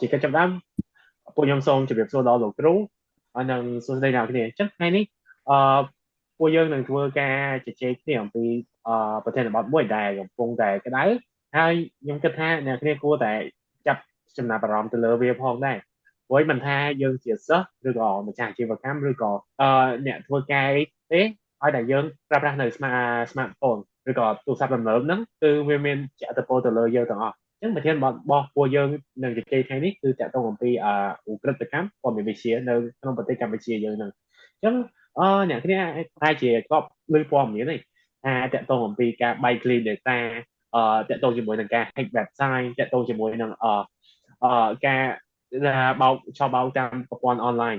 chỉ cần chấm đamពួកខ្ញុំសូមជម្រាបសួរដល់លោកគ្រូនិងសួស្តីអ្នកគ្នាអញ្ចឹងថ្ងៃនេះអឺពួកយើងនឹងធ្វើការជជែកគ្នាអំពីប្រធានបទមួយដែលកំពុងតែក្តៅហើយខ្ញុំគិតថាអ្នកគ្នាគួរតែចាប់ចំណាប់អារម្មណ៍ទៅលើវាផងដែរព្រោះមិនថាយើងជាសិស្សឬក៏ម្ចាស់អាជីវកម្មឬក៏អ្នកធ្វើការអីទេឲ្យតែយើងប្រើប្រាស់នៅ smartphone ឬក៏ទូរស័ព្ទទំនើបហ្នឹងគឺវាមានឥទ្ធិពលទៅលើយើងទាំងអស់អញ្ចឹងប្រធានបទរបស់ពួកយើងនឹងជជែកថ្ងៃនេះគឺតាក់ទងអំពីឧក្រិដ្ឋកម្មព័ត៌មានវិទ្យានៅក្នុងប្រទេសកម្ពុជាយើងហ្នឹងអញ្ចឹងអ្នកគ្នាប្រហែលជាធ្លាប់ឮព័ត៌មានទេថាតាក់ទងអំពីការបែក clean data តាក់ទងជាមួយនឹងការ hack website តាក់ទងជាមួយនឹងការបោកឆបោកតាមប្រព័ន្ធអនឡាញ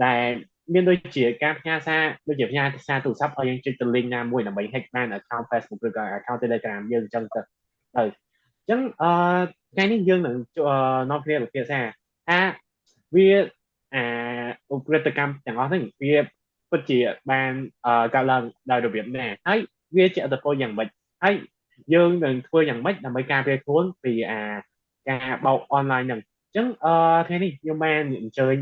ដែលមានដូចជាការផ្ញើសារដូចជាផ្ញើសារទូរស័ព្ទឲ្យយើងចុចទៅ link ណាមួយដើម្បី hack បាន account Facebook ឬក៏ account Telegram យើងអញ្ចឹងទៅអញ្ចឹងថ្ងៃនេះយើងនឹងនាំគ្នាពិភាក្សាថាវាឧក្រិដ្ឋកម្មទាំងអស់ហ្នឹងវាពិតជាបានកើតឡើងដោយរបៀបណាហើយវាជាឥទ្ធិពលយ៉ាងម៉េចហើយយើងនឹងធ្វើយ៉ាងម៉េចដើម្បីការពារខ្លួនពីការបោកអនឡាញហ្នឹងអញ្ចឹងថ្ងៃនេះខ្ញុំបានអញ្ជើញ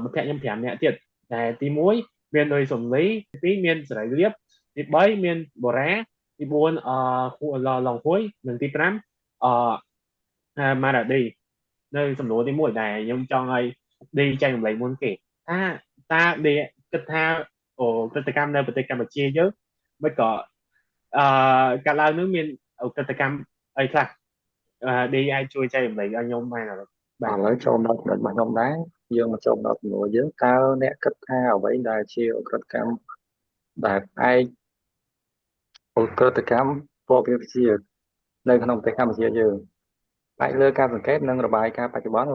មិត្តភក្តិខ្ញុំ5នាក់ទៀតដែលទី1មានដោយសំលីទី2មានសេរីរៀបទី3មានបូរ៉ាទី4គូឡងហួយនិងទី5ម៉ារ៉ាឌីនៅសំណួរទី1ដែលខ្ញុំចង់ឲ្យឌីចែករំលែកមុនគេថាតើឌីគិតថាព្រឹត្តិកម្មនៅប្រទេសកម្ពុជាយើងមិនក៏កាលឡើងនឹងមានព្រឹត្តិកម្មអីខ្លះឌីអាចជួយចែករំលែកឲ្យខ្ញុំបានបាទឥឡូវចូលមកចំណុចរបស់ខ្ញុំដែរយើងមកចូលដល់ចំនួនយើងតើអ្នកគិតថាអ្វីដែលជាឧក្រិដ្ឋកម្មដែលផ្អែកឧក្រិដ្ឋកម្មព័ត៌មានវិទ្យានៅក្នុងប្រទេសកម្ពុជាយើងផ្អែកលើការសង្កេតនិងរបាយការណ៍បច្ចុប្បន្នឧ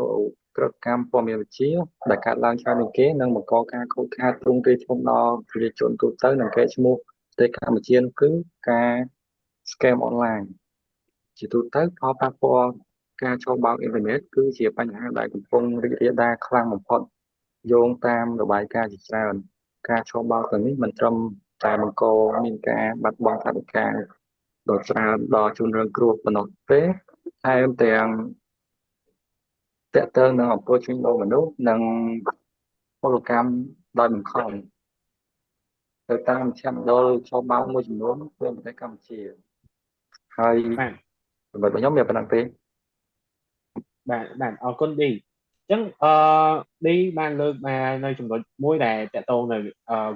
ក្រិដ្ឋកម្មព័ត៌មានវិទ្យាដែលកើតឡើងច្រើនជាងគេនិងបង្កការខូចខាតទ្រង់ទ្រាយធំដល់ប្រជាជនទូទៅនិងកេរ្តិ៍ឈ្មោះប្រទេសកម្ពុជានោះគឺការ scam អនឡាញជាទូទៅផលប៉ះពាល់ការចូលបោកអ៊ីនធឺណិតគឺជាបញ្ហាដែលកំពុងរីករាលដាលខ្លាំងបំផុតយោងតាមរបាយការណ៍ជាច្រើនការចូលបោកទាំងនេះមិនត្រឹមតែបង្កមានការបាត់បង់ថវិកាដ៏ច្រើនដល់ជនរងគ្រោះប៉ុណ្ណោះទេថែមទាំងទាក់ទងនឹងអំពើជួញដូរមនុស្សនិងពលកម្មដោយបង្ខំទៅតាមមជ្ឈមណ្ឌលចូលបោកមួយចំនួននៅប្រទេសកម្ពុជាហើយសម្រាប់ខ្ញុំមានប៉ុណ្ណឹងទេបាទអរគុណឌីអញ្ចឹងឌីបានលើកមកនៅចំណុចមួយដែលតកតងនៅ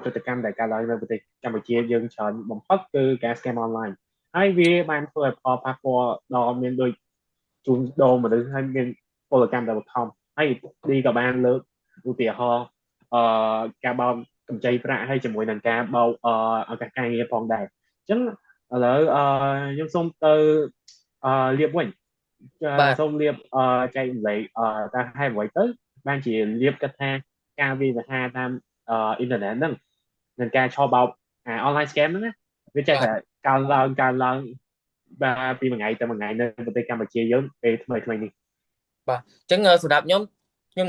ព្រឹត្តិកម្មដែលកើតឡើងនៅប្រទេសកម្ពុជាយើងច្រើនបំផុតគឺការ scam online ហើយវាបានធ្វើឲ្យផលប៉ះពាល់ដល់មានដូចជួញដូរមនុស្សហើយមានពលកម្មដែលបង្ខំហើយឌីក៏បានលើកឧទាហរណ៍ការបោកកម្ចីប្រាក់ហើយជាមួយនឹងការបោកឱកាសការងារផងដែរអញ្ចឹងឥឡូវខ្ញុំសូមទៅលៀបវិញសូមលៀបចែករំលែកតើហេតុអ្វីទៅបានជាលៀបគិតថាការវាយប្រហារតាមអ៊ីនធឺណិតហ្នឹងនឹងការឆបោកonline scam ហ្នឹងណាវាចេះតែកើនឡើងបាទពីមួយថ្ងៃទៅមួយថ្ងៃនៅប្រទេសកម្ពុជាយើងពេលថ្មីនេះបាទអញ្ចឹងសម្រាប់ខ្ញុំ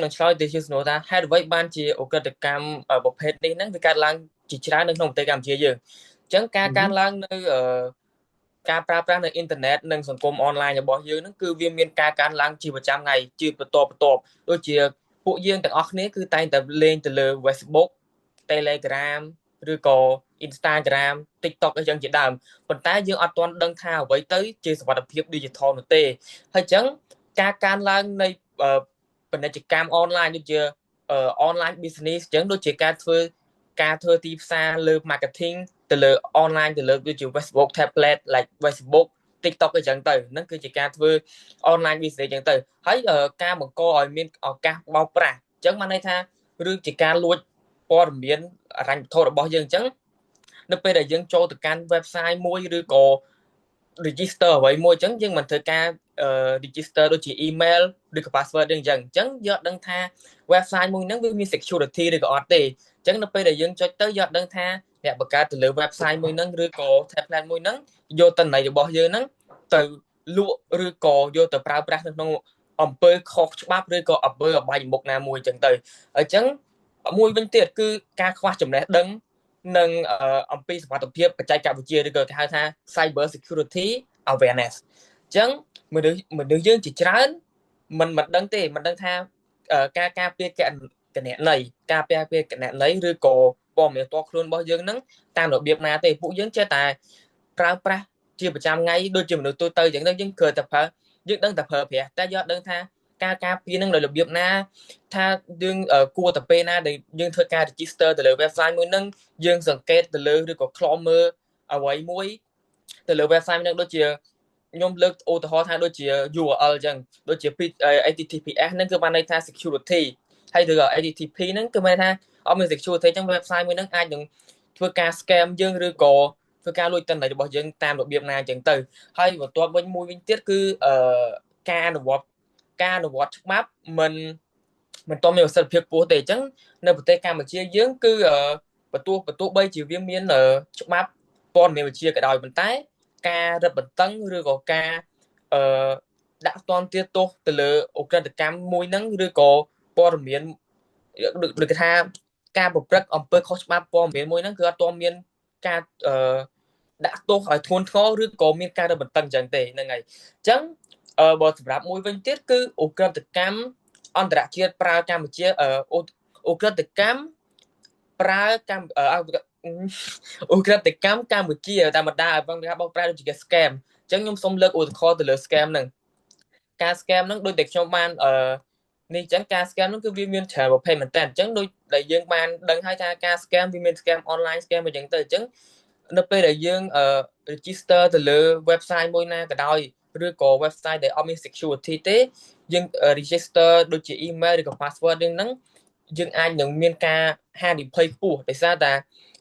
នឹងឆ្លើយទៅជាសំណួរថាហេតុអ្វីបានជាឧក្រិដ្ឋកម្មប្រភេទនេះហ្នឹងវាកើតឡើងជាច្រើននៅក្នុងប្រទេសកម្ពុជាយើងអញ្ចឹងការកើនឡើងនៅការប្រើប្រាស់នៅអ៊ីនធឺណិតនិងសង្គមអនឡាញរបស់យើងហ្នឹងគឺវាមានការកើនឡើងជាប្រចាំថ្ងៃជាបន្តដូចជាពួកយើងទាំងអស់គ្នាគឺតែងតែលេងទៅលើ Facebook Telegram ឬក៏ Instagram TikTok អីចឹងជាដើមប៉ុន្តែយើងអត់ទាន់ដឹងថាអ្វីទៅជាសុវត្ថិភាព digital នោះទេហើយអញ្ចឹងការកើនឡើងនៃពាណិជ្ជកម្មអនឡាញដូចជាonline business អញ្ចឹងដូចជាការធ្វើទីផ្សារលើ marketing ទៅលើ online ទៅលើដូចជា Facebook tablet like Facebook TikTok អីចឹងទៅហ្នឹងគឺជាការធ្វើ online business អញ្ចឹងទៅហើយការបង្កឲ្យមានឱកាសបោកប្រាស់អញ្ចឹងបានន័យថាឬជាការលួចព័ត៌មានអរញ្ញវត្ថុរបស់យើងអញ្ចឹងនៅពេលដែលយើងចូលទៅកាន់ website មួយឬក៏ register អ្វីមួយអញ្ចឹងយើងមិនត្រូវការregister ដូចជា email ឬក៏ password អញ្ចឹងយកដឹងថា website មួយហ្នឹងវាមាន security ឬក៏អត់ទេអញ្ចឹងនៅពេលដែលយើងចុចទៅយកដឹងថាអ្នកបង្កើតទៅលើ website មួយហ្នឹងឬក៏ tablet មួយហ្នឹងយកតន័យរបស់យើងហ្នឹងទៅលក់ឬក៏យកទៅប្រើប្រាស់នៅក្នុងអំពើខុសច្បាប់ឬក៏អំពើអបាយមុខណាមួយអញ្ចឹងទៅអញ្ចឹងមួយវិញទៀតគឺការខ្វះចំណេះដឹងនិងអំពីសុវត្ថិភាពបច្ចេកវិទ្យាឬក៏គេហៅថា cyber security awareness អញ្ចឹងមនុស្សយើងជាច្រើន មិនដឹងទេមិនដឹងថាការពារគណនីការពារគណនីឬក៏ព័ត៌មានផ្ទាល់ខ្លួនរបស់យើងហ្នឹងតាមរបៀបណាទេពួកយើងចេះតែប្រើប្រាស់ជាប្រចាំថ្ងៃដូចជាមនុស្សទូទៅអញ្ចឹងទៅយើងគ្រាន់តែប្រើយើងដឹងតែប្រើប្រាស់តែយើងអត់ដឹងថាការពារនឹងដោយរបៀបណាថាយើងគួរតែពេលណាដែលយើងធ្វើការ register ទៅលើ website មួយហ្នឹងយើងសង្កេតទៅលើឬក៏ខ្លមមើលអ្វីមួយទៅលើ website ហ្នឹងដូចជាខ្ញុំលើកឧទាហរណ៍ថាដូចជា URL អញ្ចឹងដូចជា HTTPS ហ្នឹងគឺបានន័យថា security ហើយឬក៏ HTTP ហ្នឹងគឺមានថាអត់មាន security អញ្ចឹង website មួយហ្នឹងអាចនឹងធ្វើការ scam យើងឬក៏ធ្វើការលួចទិន្នន័យរបស់យើងតាមរបៀបណាអញ្ចឹងទៅហើយបន្ទាប់វិញទៀតគឺការអនុវត្តច្បាប់មិនទាន់មានប្រសិទ្ធភាពខ្ពស់ទេអញ្ចឹងនៅប្រទេសកម្ពុជាយើងគឺបន្ទោះបីជាវាមានច្បាប់ព័ត៌មានវិទ្យាក៏ដោយប៉ុន្តែការរឹតបន្តឹងឬក៏ការអឺដាក់ទណ្ឌទារទោសទៅលើអ ுக ្រិតកម្មមួយហ្នឹងឬក៏ព័ត៌មានដូចគេថាការប្រព្រឹត្តអំពើខុសច្បាប់ព័ត៌មានមួយហ្នឹងគឺអត់ទាន់មានការដាក់ទោសឲ្យធ្ងន់ធ្ងរឬក៏មានការរឹតបន្តឹងចឹងទេហ្នឹងហើយអញ្ចឹងបើសម្រាប់មួយវិញទៀតគឺអ ுக ្រិតកម្មអន្តរជាតិប្រើកម្ពុជាអ ுக ្រិតកម្មប្រើកម្អ ுக ្រិតកម្មកម្ពុជាតាមបណ្ដាឲ្យបងបោកប្រាស់ដូចជា scam អញ្ចឹងខ្ញុំសូមលើកឧទាហរណ៍ទៅលើ scam ហ្នឹងការ scam ហ្នឹងដូចតែខ្ញុំបាននេះអញ្ចឹងការ scam ហ្នឹងគឺវាមានច្រើនប្រភេទមែនតើអញ្ចឹងដូចដែលយើងបានដឹងហើយថាការ scam វាមាន scam online scam អញ្ចឹងទៅអញ្ចឹងនៅពេលដែលយើងregister ទៅលើ website មួយណាក៏ដោយឬក៏ website ដែលអត់មាន security ទេយើង register ដូចជា email ឬក៏ password ហ្នឹងយើងអាចនឹងមានការហានិភ័យខ្ពស់ដោយសារតែ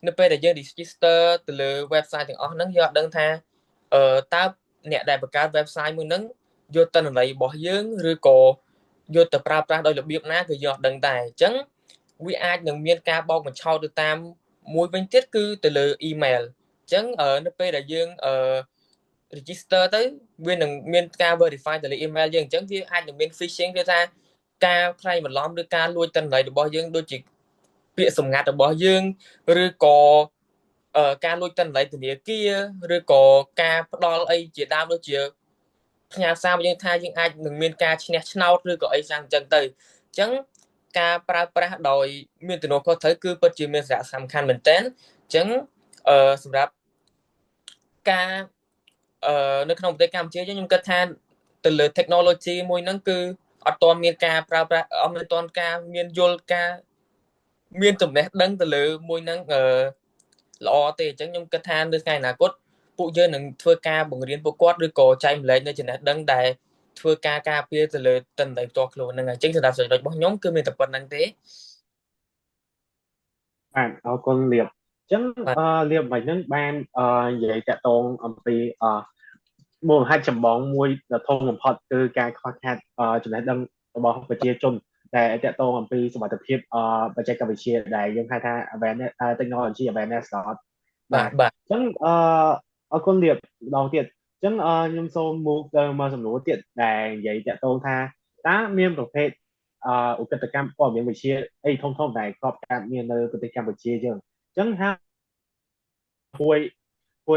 នៅពេលដែលយើង register ទៅលើ website ទាំងអស់ហ្នឹងយើងអត់ដឹងថាតើអ្នកដែលបង្កើត website មួយហ្នឹងយកទិន្នន័យរបស់យើងឬក៏យកទៅប្រើប្រាស់ដោយរបៀបណាគឺយើងអត់ដឹងដែរអញ្ចឹងវាអាចនឹងមានការបោកបញ្ឆោតទៅតាមមួយវិញទៀតគឺទៅលើ email អញ្ចឹងនៅពេលដែលយើងregister ទៅវានឹងមានការ verify ទៅលើ email យើងអញ្ចឹងវាអាចនឹងមាន phishing គឺថាការក្លែងបន្លំឬការលួចទិន្នន័យរបស់យើងដូចជាពាក្យសម្ងាត់របស់យើងឬក៏ការលួចទិន្នន័យធនាគារឬក៏ការផ្ដល់អីជាដើមដូចជាផ្ញើសារមកយើងថាយើងអាចនឹងមានការឈ្នះឆ្នោតឬក៏អីយ៉ាងអញ្ចឹងទៅអញ្ចឹងការប្រើប្រាស់ដោយមានទំនួលខុសត្រូវគឺពិតជាមានសារៈសំខាន់មែនទែនអញ្ចឹងសម្រាប់ការនៅក្នុងប្រទេសកម្ពុជាខ្ញុំគិតថាទៅលើ technology មួយហ្នឹងគឺអត់ទាន់មានការប្រើប្រាស់អត់មានទាន់ការមានយល់ការមានចំណេះដឹងទៅលើមួយហ្នឹងល្អទេអញ្ចឹងខ្ញុំគិតថានៅថ្ងៃអនាគតពួកយើងនឹងធ្វើការបង្រៀនពួកគាត់ឬក៏ចែកម្លែកនៅចំណេះដឹងដែលធ្វើការពារទៅលើទិន្នន័យផ្ទាល់ខ្លួនហ្នឹងហើយអញ្ចឹងសម្រាប់ចំណុចរបស់ខ្ញុំគឺមានតែប៉ុណ្្នឹងទេបាទអរគុណលៀបអញ្ចឹងលៀបមិនហ្នឹងបាននិយាយតាក់ទងអំពីមូលហេតុចម្បងមួយដ៏ធំបំផុតគឺការខ្វះខាតចំណេះដឹងរបស់ប្រជាជនដែលតាក់ទងអំពីសមត្ថភាពបច្ចេកវិទ្យាដែលយើងហៅថា awareness technology awareness បាទអញ្ចឹងអរគុណលៀបម្ដងទៀតអញ្ចឹងខ្ញុំសូម move ទៅមកសំណួរទៀតដែលនិយាយតាក់ទងថាតើមានប្រភេទឧក្រិដ្ឋកម្មព័ត៌មានវិទ្យាអីធំៗដែលគ្របកើតមាននៅប្រទេសកម្ពុជាយើងអញ្ចឹងថាមួយព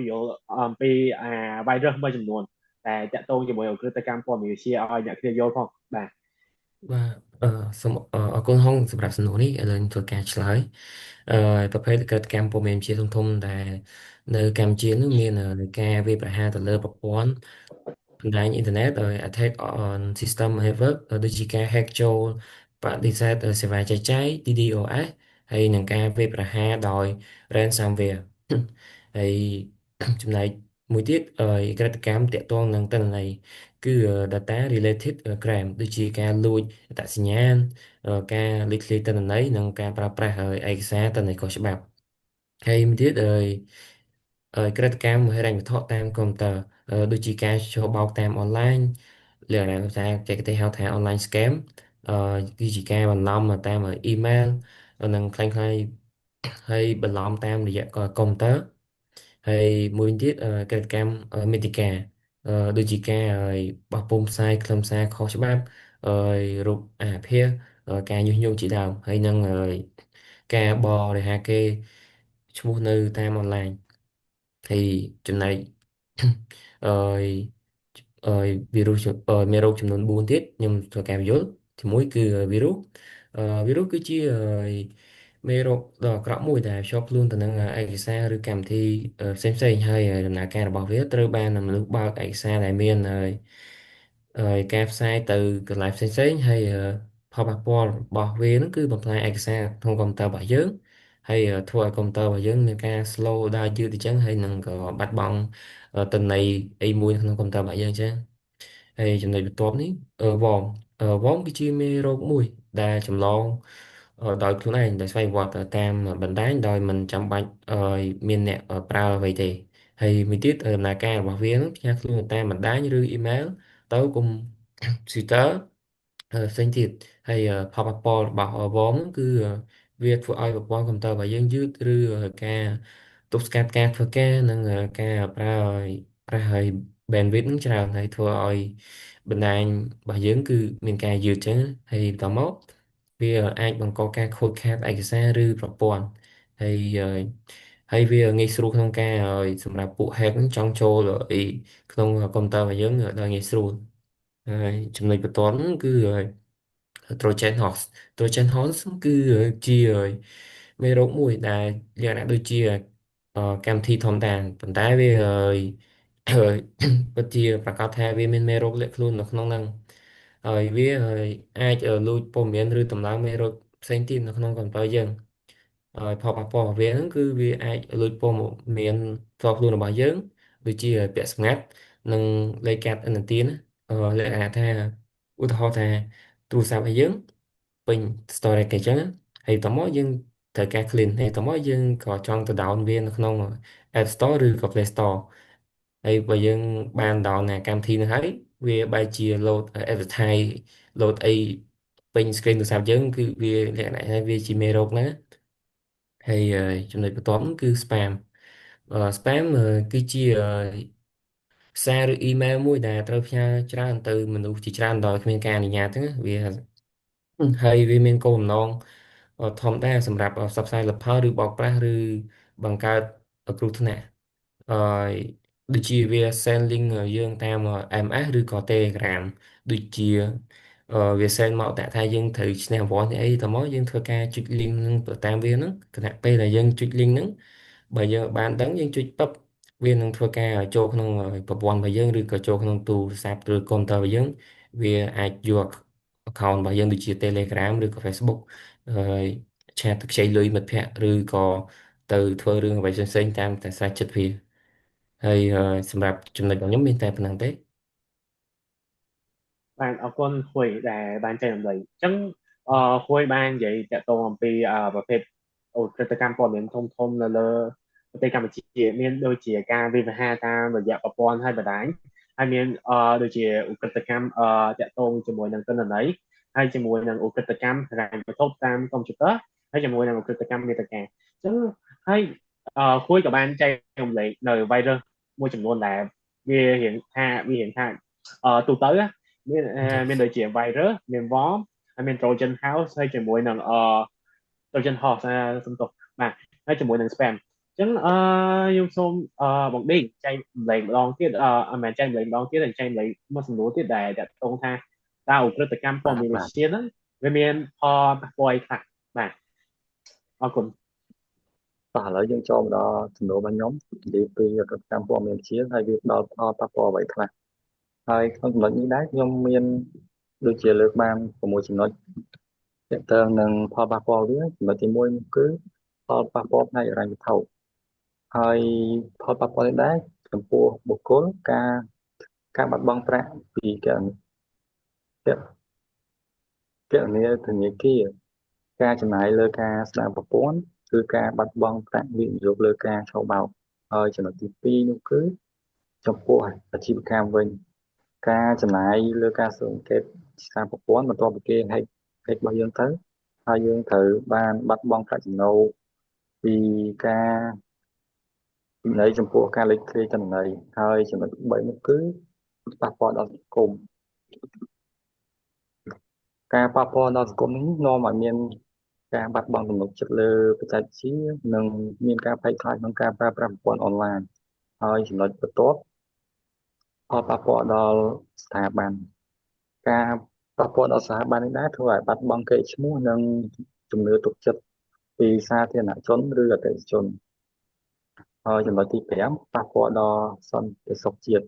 យល់អំពីvirus មួយចំនួនតែតាក់ទងជាមួយឧក្រិដ្ឋកម្មព័ត៌មានវិទ្យាឲ្យអ្នកគ្នាយល់ផងបាទបាទសូមអរគុណហុងសម្រាប់សំណួរនេះឥឡូវខ្ញុំធ្វើការឆ្លើយប្រភេទក្រិតកម្មព័ត៌មានវិទ្យាធំៗដែលនៅកម្ពុជានោះមានការវាយប្រហារទៅលើប្រព័ន្ធបណ្ដាញអ៊ីនធឺណិតដោយ attack on system network ដូចជាការ hack ចូលបដិសេធសេវាចែកចាយ DDoS ហើយនឹងការវាយប្រហារដោយ ransomware ហើយចំណែកមួយទៀតក្រិតកម្មទាក់ទងនឹងទិន្នន័យគឺ data related crime ដូចជាការលួចអត្តសញ្ញាណការលេចធ្លាយទិន្នន័យនិងការប្រើប្រាស់ឯកសារទិន្នន័យខុសច្បាប់ហើយមួយទៀតក្រិតកម្មហិរញ្ញវត្ថុតាមកុំព្យូទ័រដូចជាការចុះបោកតាមអនឡាញលើកថាគេគេហៅថា online scam គឺជាការបន្លំតាមអ៊ីមែលនិងคล้ายៗហើយបន្លំតាមរយៈកុំព្យូទ័រហើយមួយទៀតកិច្ចកម្មមេតិកាដូចជាការបោះពុម្ពផ្សាយខ្លឹមសារខុសច្បាប់រូបអាភាសការញុះញង់ជាដើមហើយនឹងការបរិហាគេឈ្មោះនៅតាមអនឡាញហើយចំណែកអឺ virus មេរោគចំនួន4ទៀតខ្ញុំធ្វើការបញ្យល់ទីមួយគឺ virus virus គឺជាមេរោគដ៏អាក្រក់មួយដែលភ្ជាប់ខ្លួនទៅនឹងឯកសារឬកម្មវិធីផ្សេងៗហើយដំណើរការរបស់វាត្រូវបានមនុស្សបើកឯកសារដែលមានការផ្សាយទៅកន្លែងផ្សេងៗហើយផលប៉ះពាល់របស់វានឹងគឺបំផ្លាញឯកសារក្នុងកុំព្យូទ័ររបស់យើងហើយធ្វើឲ្យកុំព្យូទ័ររបស់យើងមានការ slow ដើរយឺតអញ្ចឹងហើយនឹងក៏បាត់បង់ទិន្នន័យអីមួយក្នុងកុំព្យូទ័ររបស់យើងអញ្ចឹងហើយចំណុចបន្ទាប់នេះworm worm គឺជាមេរោគមួយដែលចម្លងដោយខ្លួនឯងដោយស្វ័យប្រវត្តិតាមបណ្ដាញដោយមិនចាំបាច់មានអ្នកប្រើអ្វីទេហើយមួយទៀតដំណើរការរបស់វានឹងផ្ញើខ្លួនទៅតាមបណ្ដាញឬអ៊ីមែលទៅកុំព្យូទ័រផ្សេងទៀតហើយផលប៉ះពាល់របស់ worm ហ្នឹងគឺវាធ្វើឲ្យប្រព័ន្ធកុំព្យូទ័ររបស់យើងយឺតឬការទប់ស្កាត់ការធ្វើការនិងការប្រើឲ្យ bandwidth នឹងច្រើនហើយធ្វើឲ្យបណ្ដាញរបស់យើងគឺមានការយឺតចឹងហើយបន្តមកវាអាចបង្កការខូចខាតឯកសារឬប្រព័ន្ធហើយហើយវាងាយស្រួលក្នុងការសម្រាប់ពួក hack នឹងចង់ចូលក្នុងកុំព្យូទ័ររបស់យើងដោយងាយស្រួលហើយចំណុចបន្ទាប់ហ្នឹងគឺ Trojan Horse Trojan Horse គឺជាមេរោគមួយដែលលក្ខណៈដូចជាកម្មវិធីធម្មតាប៉ុន្តែវាហើយពិតជាប្រកាសថាវាមានមេរោគលាក់ខ្លួននៅក្នុងហ្នឹងហើយវាអាចលួចព័ត៌មានឬតម្លើងមេរោគផ្សេងទៀតនៅក្នុងកុំព្យូទ័រយើងហើយផលប៉ះពាល់របស់វាហ្នឹងគឺវាអាចលួចព័ត៌មានផ្ទាល់ខ្លួនរបស់យើងដូចជាពាក្យសម្ងាត់និងលេខកាតឥណទានលក្ខណៈថាឧទាហរណ៍ថាទូរស័ព្ទរបស់យើងពេញ storage គេចឹងហើយតមកយើងត្រូវការ clean ហើយតមកយើងក៏ចង់ទៅ down វានៅក្នុង App Store ឬក៏ Play Store ហើយបើយើងបាន down កម្មវិធីនោះហើយវាបែរជា load advertise load អីពេញ screen ទូរស័ព្ទយើងគឺវាលក្ខណៈថាវាជាមេរោគណាហើយចំណុចបន្ទាប់នោះគឺ spam spam គឺជាសារឬអ៊ីមែលមួយដែលត្រូវផ្ញើច្រើនទៅមនុស្សជាច្រើនដោយគ្មានការអនុញ្ញាតហ្នឹងវាហើយវាមានគោលបំណងធម្មតាសម្រាប់ផ្សព្វផ្សាយលទ្ធផលឬបោកប្រាស់ឬបង្កើតគ្រោះថ្នាក់ហើយដូចជាវា send link យើងតាម MS ឬក៏ Telegram ដូចជាវា send មកតែថាយើងត្រូវឈ្នះរង្វាន់អីតមកយើងធ្វើការចុច link ហ្នឹងទៅតាមវាហ្នឹងគណៈពេលដែលយើងចុច link ហ្នឹងបើយើងបានដឹងយើងចុចពឹបវានឹងធ្វើការចូលក្នុងប្រព័ន្ធរបស់យើងឬក៏ចូលក្នុងទូរស័ព្ទឬកុំព្យូទ័ររបស់យើងវាអាចយក account របស់យើងដូចជា Telegram ឬក៏ Facebook ហើយឆាតទៅខ្ចីលុយមិត្តភ័ក្តិឬក៏ទៅធ្វើរឿងអ្វីផ្សេងៗតាមតែស្រេចចិត្តវាហើយសម្រាប់ចំណុចរបស់ខ្ញុំមានតែប៉ុណ្្នឹងទេបាទអរគុណហួយដែលបានចែករំលែកអញ្ចឹងហួយបាននិយាយតាក់ទងអំពីប្រភេទឧក្រិដ្ឋកម្មព័ត៌មានធំនៅលើប្រទេសកម្ពុជាមានដូចជាការវាយប្រហារតាមរយៈប្រព័ន្ធហើយបណ្ដាញហើយមានដូចជាឧក្រិដ្ឋកម្មតាក់ទងជាមួយនឹងទិន្នន័យហើយជាមួយនឹងឧក្រិដ្ឋកម្មហិរញ្ញវត្ថុតាមកុំព្យូទ័រហើយជាមួយនឹងឧក្រិដ្ឋកម្មមាតិកាអញ្ចឹងហើយហួយក៏បានចែករំលែកនៅ virus មួយចំនួនដែលវារៀងថាទូទៅមានដូចជា virus មាន worm ហើយមាន Trojan House ហើយជាមួយនឹងTrojan Horse សំទោសបាទហើយជាមួយនឹង spam អញ្ចឹងខ្ញុំសូមបងដេញចែកម្លែងម្ដងទៀតអត់មែនចែកម្លែងម្ដងទៀតតែចែកម្លែងមួយសំណួរទៀតដែលតកតងថាតើឧក្រិដ្ឋកម្មព័ត៌មានវិទ្យាហ្នឹងវាមានផលប៉ះពាល់អីខ្លះបាទអរគុណបាទឥឡូវយើងចូលមកដល់ចំនួនរបស់ខ្ញុំនិយាយពីឧក្រិដ្ឋកម្មព័ត៌មានវិទ្យាហើយវាផ្ដល់ផលប៉ះពាល់អ្វីខ្លះហើយក្នុងចំណុចនេះដែរខ្ញុំមានដូចជាលើកបាន6ចំណុចទាក់ទងនឹងផលប៉ះពាល់វាចំណុចទី1គឺផលប៉ះពាល់ផ្នែកហិរញ្ញវត្ថុហើយផលប៉ះពាល់នេះដែរចំពោះបុគ្គលការបាត់បង់ប្រាក់ពីគណនីធនាគារការចំណាយលើការស្ដារប្រព័ន្ធគឺការបាត់បង់ប្រាក់វិនិយោគលើការឆោបបោកហើយចំណុចទី2នោះគឺចំពោះអាជីវកម្មវិញការចំណាយលើការសង្កេតសារប្រព័ន្ធបន្ទាប់ពីគេហែករបស់យើងទៅហើយយើងត្រូវបានបាត់បង់ប្រាក់ចំណូលពីការចំណាយចំពោះការលេខធ្លាយទិន្នន័យហើយចំណុច3នោះគឺប៉ះពាល់ដល់សង្គមការប៉ះពាល់ដល់សង្គមនេះនាំឲ្យមានការបាត់បង់ទំនុកចិត្តលើបច្ចេកវិទ្យានិងមានការភ័យខ្លាចក្នុងការប្រើប្រាស់ប្រព័ន្ធអនឡាញហើយចំណុចបន្ទាប់ ផលប៉ះពាល់ដល់ស្ថាប័នការប៉ះពាល់ដល់ស្ថាប័ននេះដែរធ្វើឲ្យបាត់បង់កេរ្តិ៍ឈ្មោះនិងជំនឿទុកចិត្តពីសាធារណជនឬអតិថិជនហើយចំណុចទី5ប៉ះពាល់ដល់សន្តិសុខជាតិ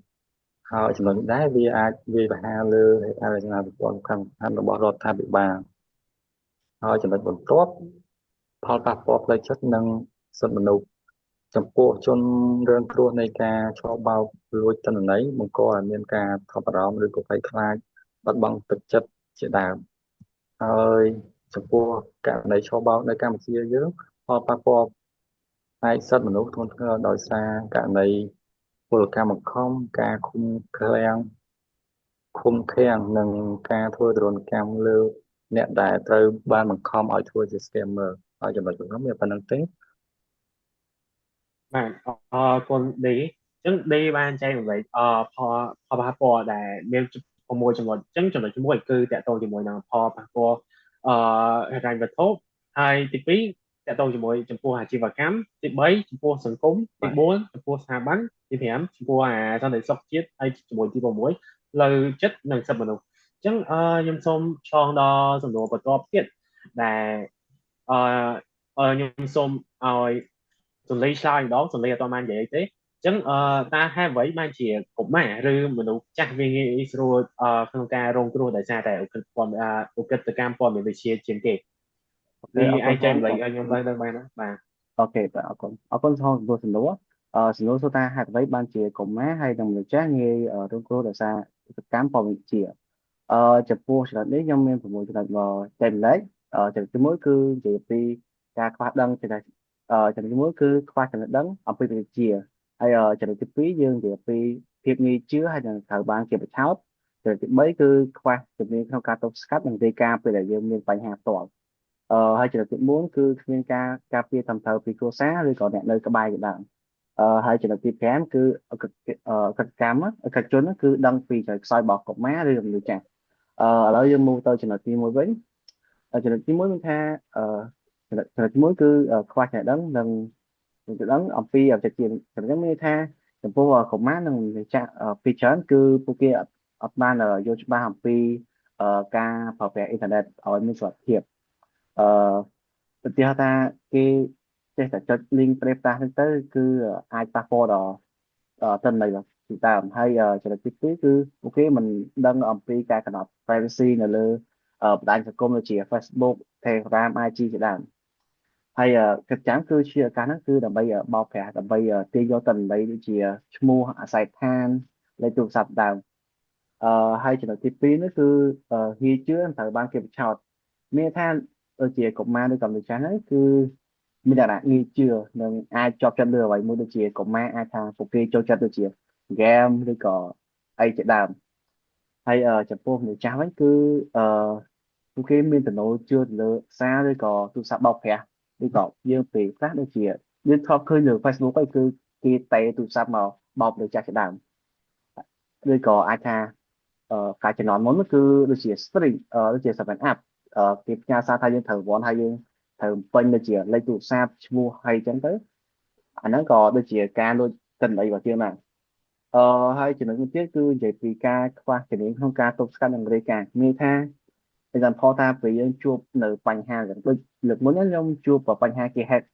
ហើយចំណុចនេះដែរវាអាចវាយប្រហារលើហេដ្ឋារចនាសម្ព័ន្ធសំខាន់ៗរបស់រដ្ឋាភិបាលហើយចំណុចបន្ទាប់ផលប៉ះពាល់ផ្លូវចិត្តនិងសិទ្ធិមនុស្សចំពោះជនរងគ្រោះនៃការឆបោកលួចទិន្នន័យបង្កឲ្យមានការថប់បារម្ភឬក៏ភ័យខ្លាចបាត់បង់ទឹកចិត្តជាដើមហើយចំពោះករណីឆបោកនៅកម្ពុជាយើងផលប៉ះពាល់ផ្នែកសិទ្ធិមនុស្សធ្ងន់ធ្ងរដោយសារករណីពលកម្មបង្ខំការឃុំឃាំងនិងការធ្វើទរណកម្មលើអ្នកដែលត្រូវបានបង្ខំឲ្យធ្វើជា scammer ហើយចំណុចក្នុងមានប៉ុណ្្នឹងទេ បាទគុណដេអញ្ចឹងដេបានចែករំលែកផលប៉ះពាល់ដែលមាន6ចំណុចអញ្ចឹងចំណុចទី1គឺតកតងជាមួយនឹងផលប៉ះពាល់ហិរញ្ញវត្ថុហើយទី2តកតងជាមួយចំពោះអាជីវកម្មទី3ចំពោះសង្គមទី4ចំពោះស្ថាប័នទី5ចំពោះសន្តិសុខជាតិហើយជាមួយទី6លើចិត្តនិងសិទ្ធិមនុស្សអញ្ចឹងខ្ញុំសូមឆ្លងដល់សំណួរបន្ទាប់ទៀតដែលខ្ញុំសូមឲ្យសលេងឆ្លើយម្ដងសលេងអត់បាននិយាយទេអញ្ចឹងតើហេតុអ្វីបានជាកុមារឬមនុស្សចាស់វាងាយស្រួលក្នុងការរងគ្រោះដោយសារតែឧក្រិដ្ឋកម្មព័ត៌មានវិទ្យាជាងគេនេះអាចចែកម្លែកឲ្យខ្ញុំដឹងបានណាបាទ អូខេបាទអរគុណផងចំពោះសំណួរសំណួរសួរថាហេតុអ្វីបានជាកុមារហើយនិងមនុស្សចាស់ងាយរងគ្រោះដោយសារឧក្រិដ្ឋកម្មព័ត៌មានវិទ្យាចំពោះចំណុចនេះខ្ញុំមាន6ចំណុចមកចែកម្លែកចំណុចទី1គឺនិយាយពីការខ្វះដឹងចំណុចទី1គឺខ្វះចំណេះដឹងអំពីវិទ្យាហើយចំណុចទី2យើងនិយាយពីភាពងាយជឿហើយនឹងត្រូវបានគេបញ្ឆោតចំណុចទី3គឺខ្វះជំនាញក្នុងការទប់ស្កាត់និងរាយការណ៍ពេលដែលយើងមានបញ្ហាផ្ទាល់ហើយចំណុចទី4គឺគ្មានការការពារត្រឹមត្រូវពីគ្រួសារឬក៏អ្នកនៅក្បែរជាដើមហើយចំណុចទី5គឺអក្រិតកម្មអក្រិតជនគឺដឹងពីចំណុចខ្សោយរបស់កុមារឬមនុស្សចាស់ឥឡូវយើងមកទៅចំណុចទី1វិញចំណុចទី1មានថាចំណុចទី1គឺខ្វះចំណេះដឹងនិងចំណេះដឹងអំពីអតិថិជនចំណុចនេះមានថាចំពោះកុមារនិងមនុស្សចាស់ពីច្រើនគឺពួកគេអត់បានយល់ច្បាស់អំពីការប្រើប្រាស់អ៊ីនធឺណិតឲ្យមានសុវត្ថិភាពឧទាហរណ៍ថាគេចេះតែចុច link ប្រេផ្តាស់ហ្នឹងទៅគឺអាចប៉ះពាល់ដល់ទិន្នន័យពីដើមហើយចំណុចទី2គឺពួកគេមិនដឹងអំពីការកំណត់ privacy នៅលើបណ្ដាញសង្គមដូចជា Facebook Telegram IG ជាដើមហើយកិច្ចចាំគឺជាឱកាសហ្នឹងគឺដើម្បីបោកប្រាស់ដើម្បីទាញយកទិន្នន័យដូចជាឈ្មោះអាស័យដ្ឋានលេខទូរស័ព្ទដើមហើយចំណុចទី2នេះគឺងាយជឿត្រូវបានគេបញ្ឆោតមានថាដូចជាកុមារឬក៏មនុស្សចាស់ហ្នឹងគឺមានតែងាយជឿនិងអាចជាប់ចិត្តលើអ្វីមួយដូចជាកុមារអាចថាពួកគេចូលចិត្តដូចជា game ឬក៏អីជាដើមហើយចំពោះមនុស្សចាស់វិញគឺពួកគេមានទំនោរជឿទៅលើសារឬក៏ទូរស័ព្ទបោកប្រាស់ឬក៏យើងពេលខ្លះដូចជាយើងធ្លាប់ឃើញលើ Facebook ហ្នឹងគឺគេតេទូរស័ព្ទមកបោកលើចាស់ជាដើមឬក៏អាចថាការចំនួនមុនគឺដូចជា string ដូចជា 7 up គេផ្ញើសារថាយើងត្រូវវល់ហើយយើងត្រូវពេញដូចជាលេខទូរស័ព្ទឈ្មោះហើយអញ្ចឹងទៅអាហ្នឹងក៏ដូចជាការលួចទិន្នន័យរបស់យើងដែរហើយចំណុចមួយទៀតគឺនិយាយពីការខ្វះជំនាញក្នុងការទប់ស្កាត់និងរាយការណ៍មានថាexample ថាពេលយើងជួបនៅបញ្ហាដូចលើកមុនខ្ញុំជួបបញ្ហាគេ hack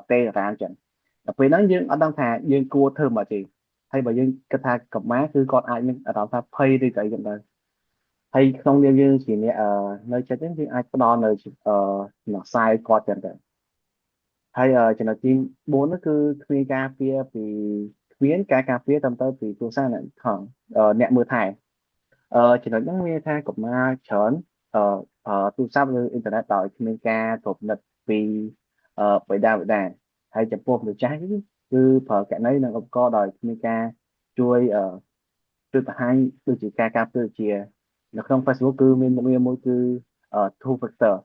Telegram អញ្ចឹងដល់ពេលហ្នឹងយើងអត់ដឹងថាយើងគួរធ្វើមកទេហើយបើយើងគិតថាកម្មាគឺគាត់អាចមានអារម្មណ៍ថាភ័យឬក៏អីចឹងដែរហើយក្នុងនាមយើងជាអ្នកនៅចិត្តហ្នឹងយើងអាចផ្ដល់នៅដំណោះស្រាយគាត់ចឹងទៅហើយចំណុចទី4នោះគឺគ្មានការពារពីគ្មានការការពារតាមទៅពីទូរស័ព្ទអ្នកមើលថែចំណុចហ្នឹងមានថាកុមារច្រើនទូរស័ព្ទឬអ៊ីនធឺណិតដោយគ្មានការត្រួតពិនិត្យពីបិតាហើយចំពោះមនុស្សចាស់គឺប្រើកណីនិងឧបករណ៍ដោយគ្មានការជួយបង្ហាញដូចជាការការពារជានៅក្នុង Facebook គឺមានមួយគឺ two factor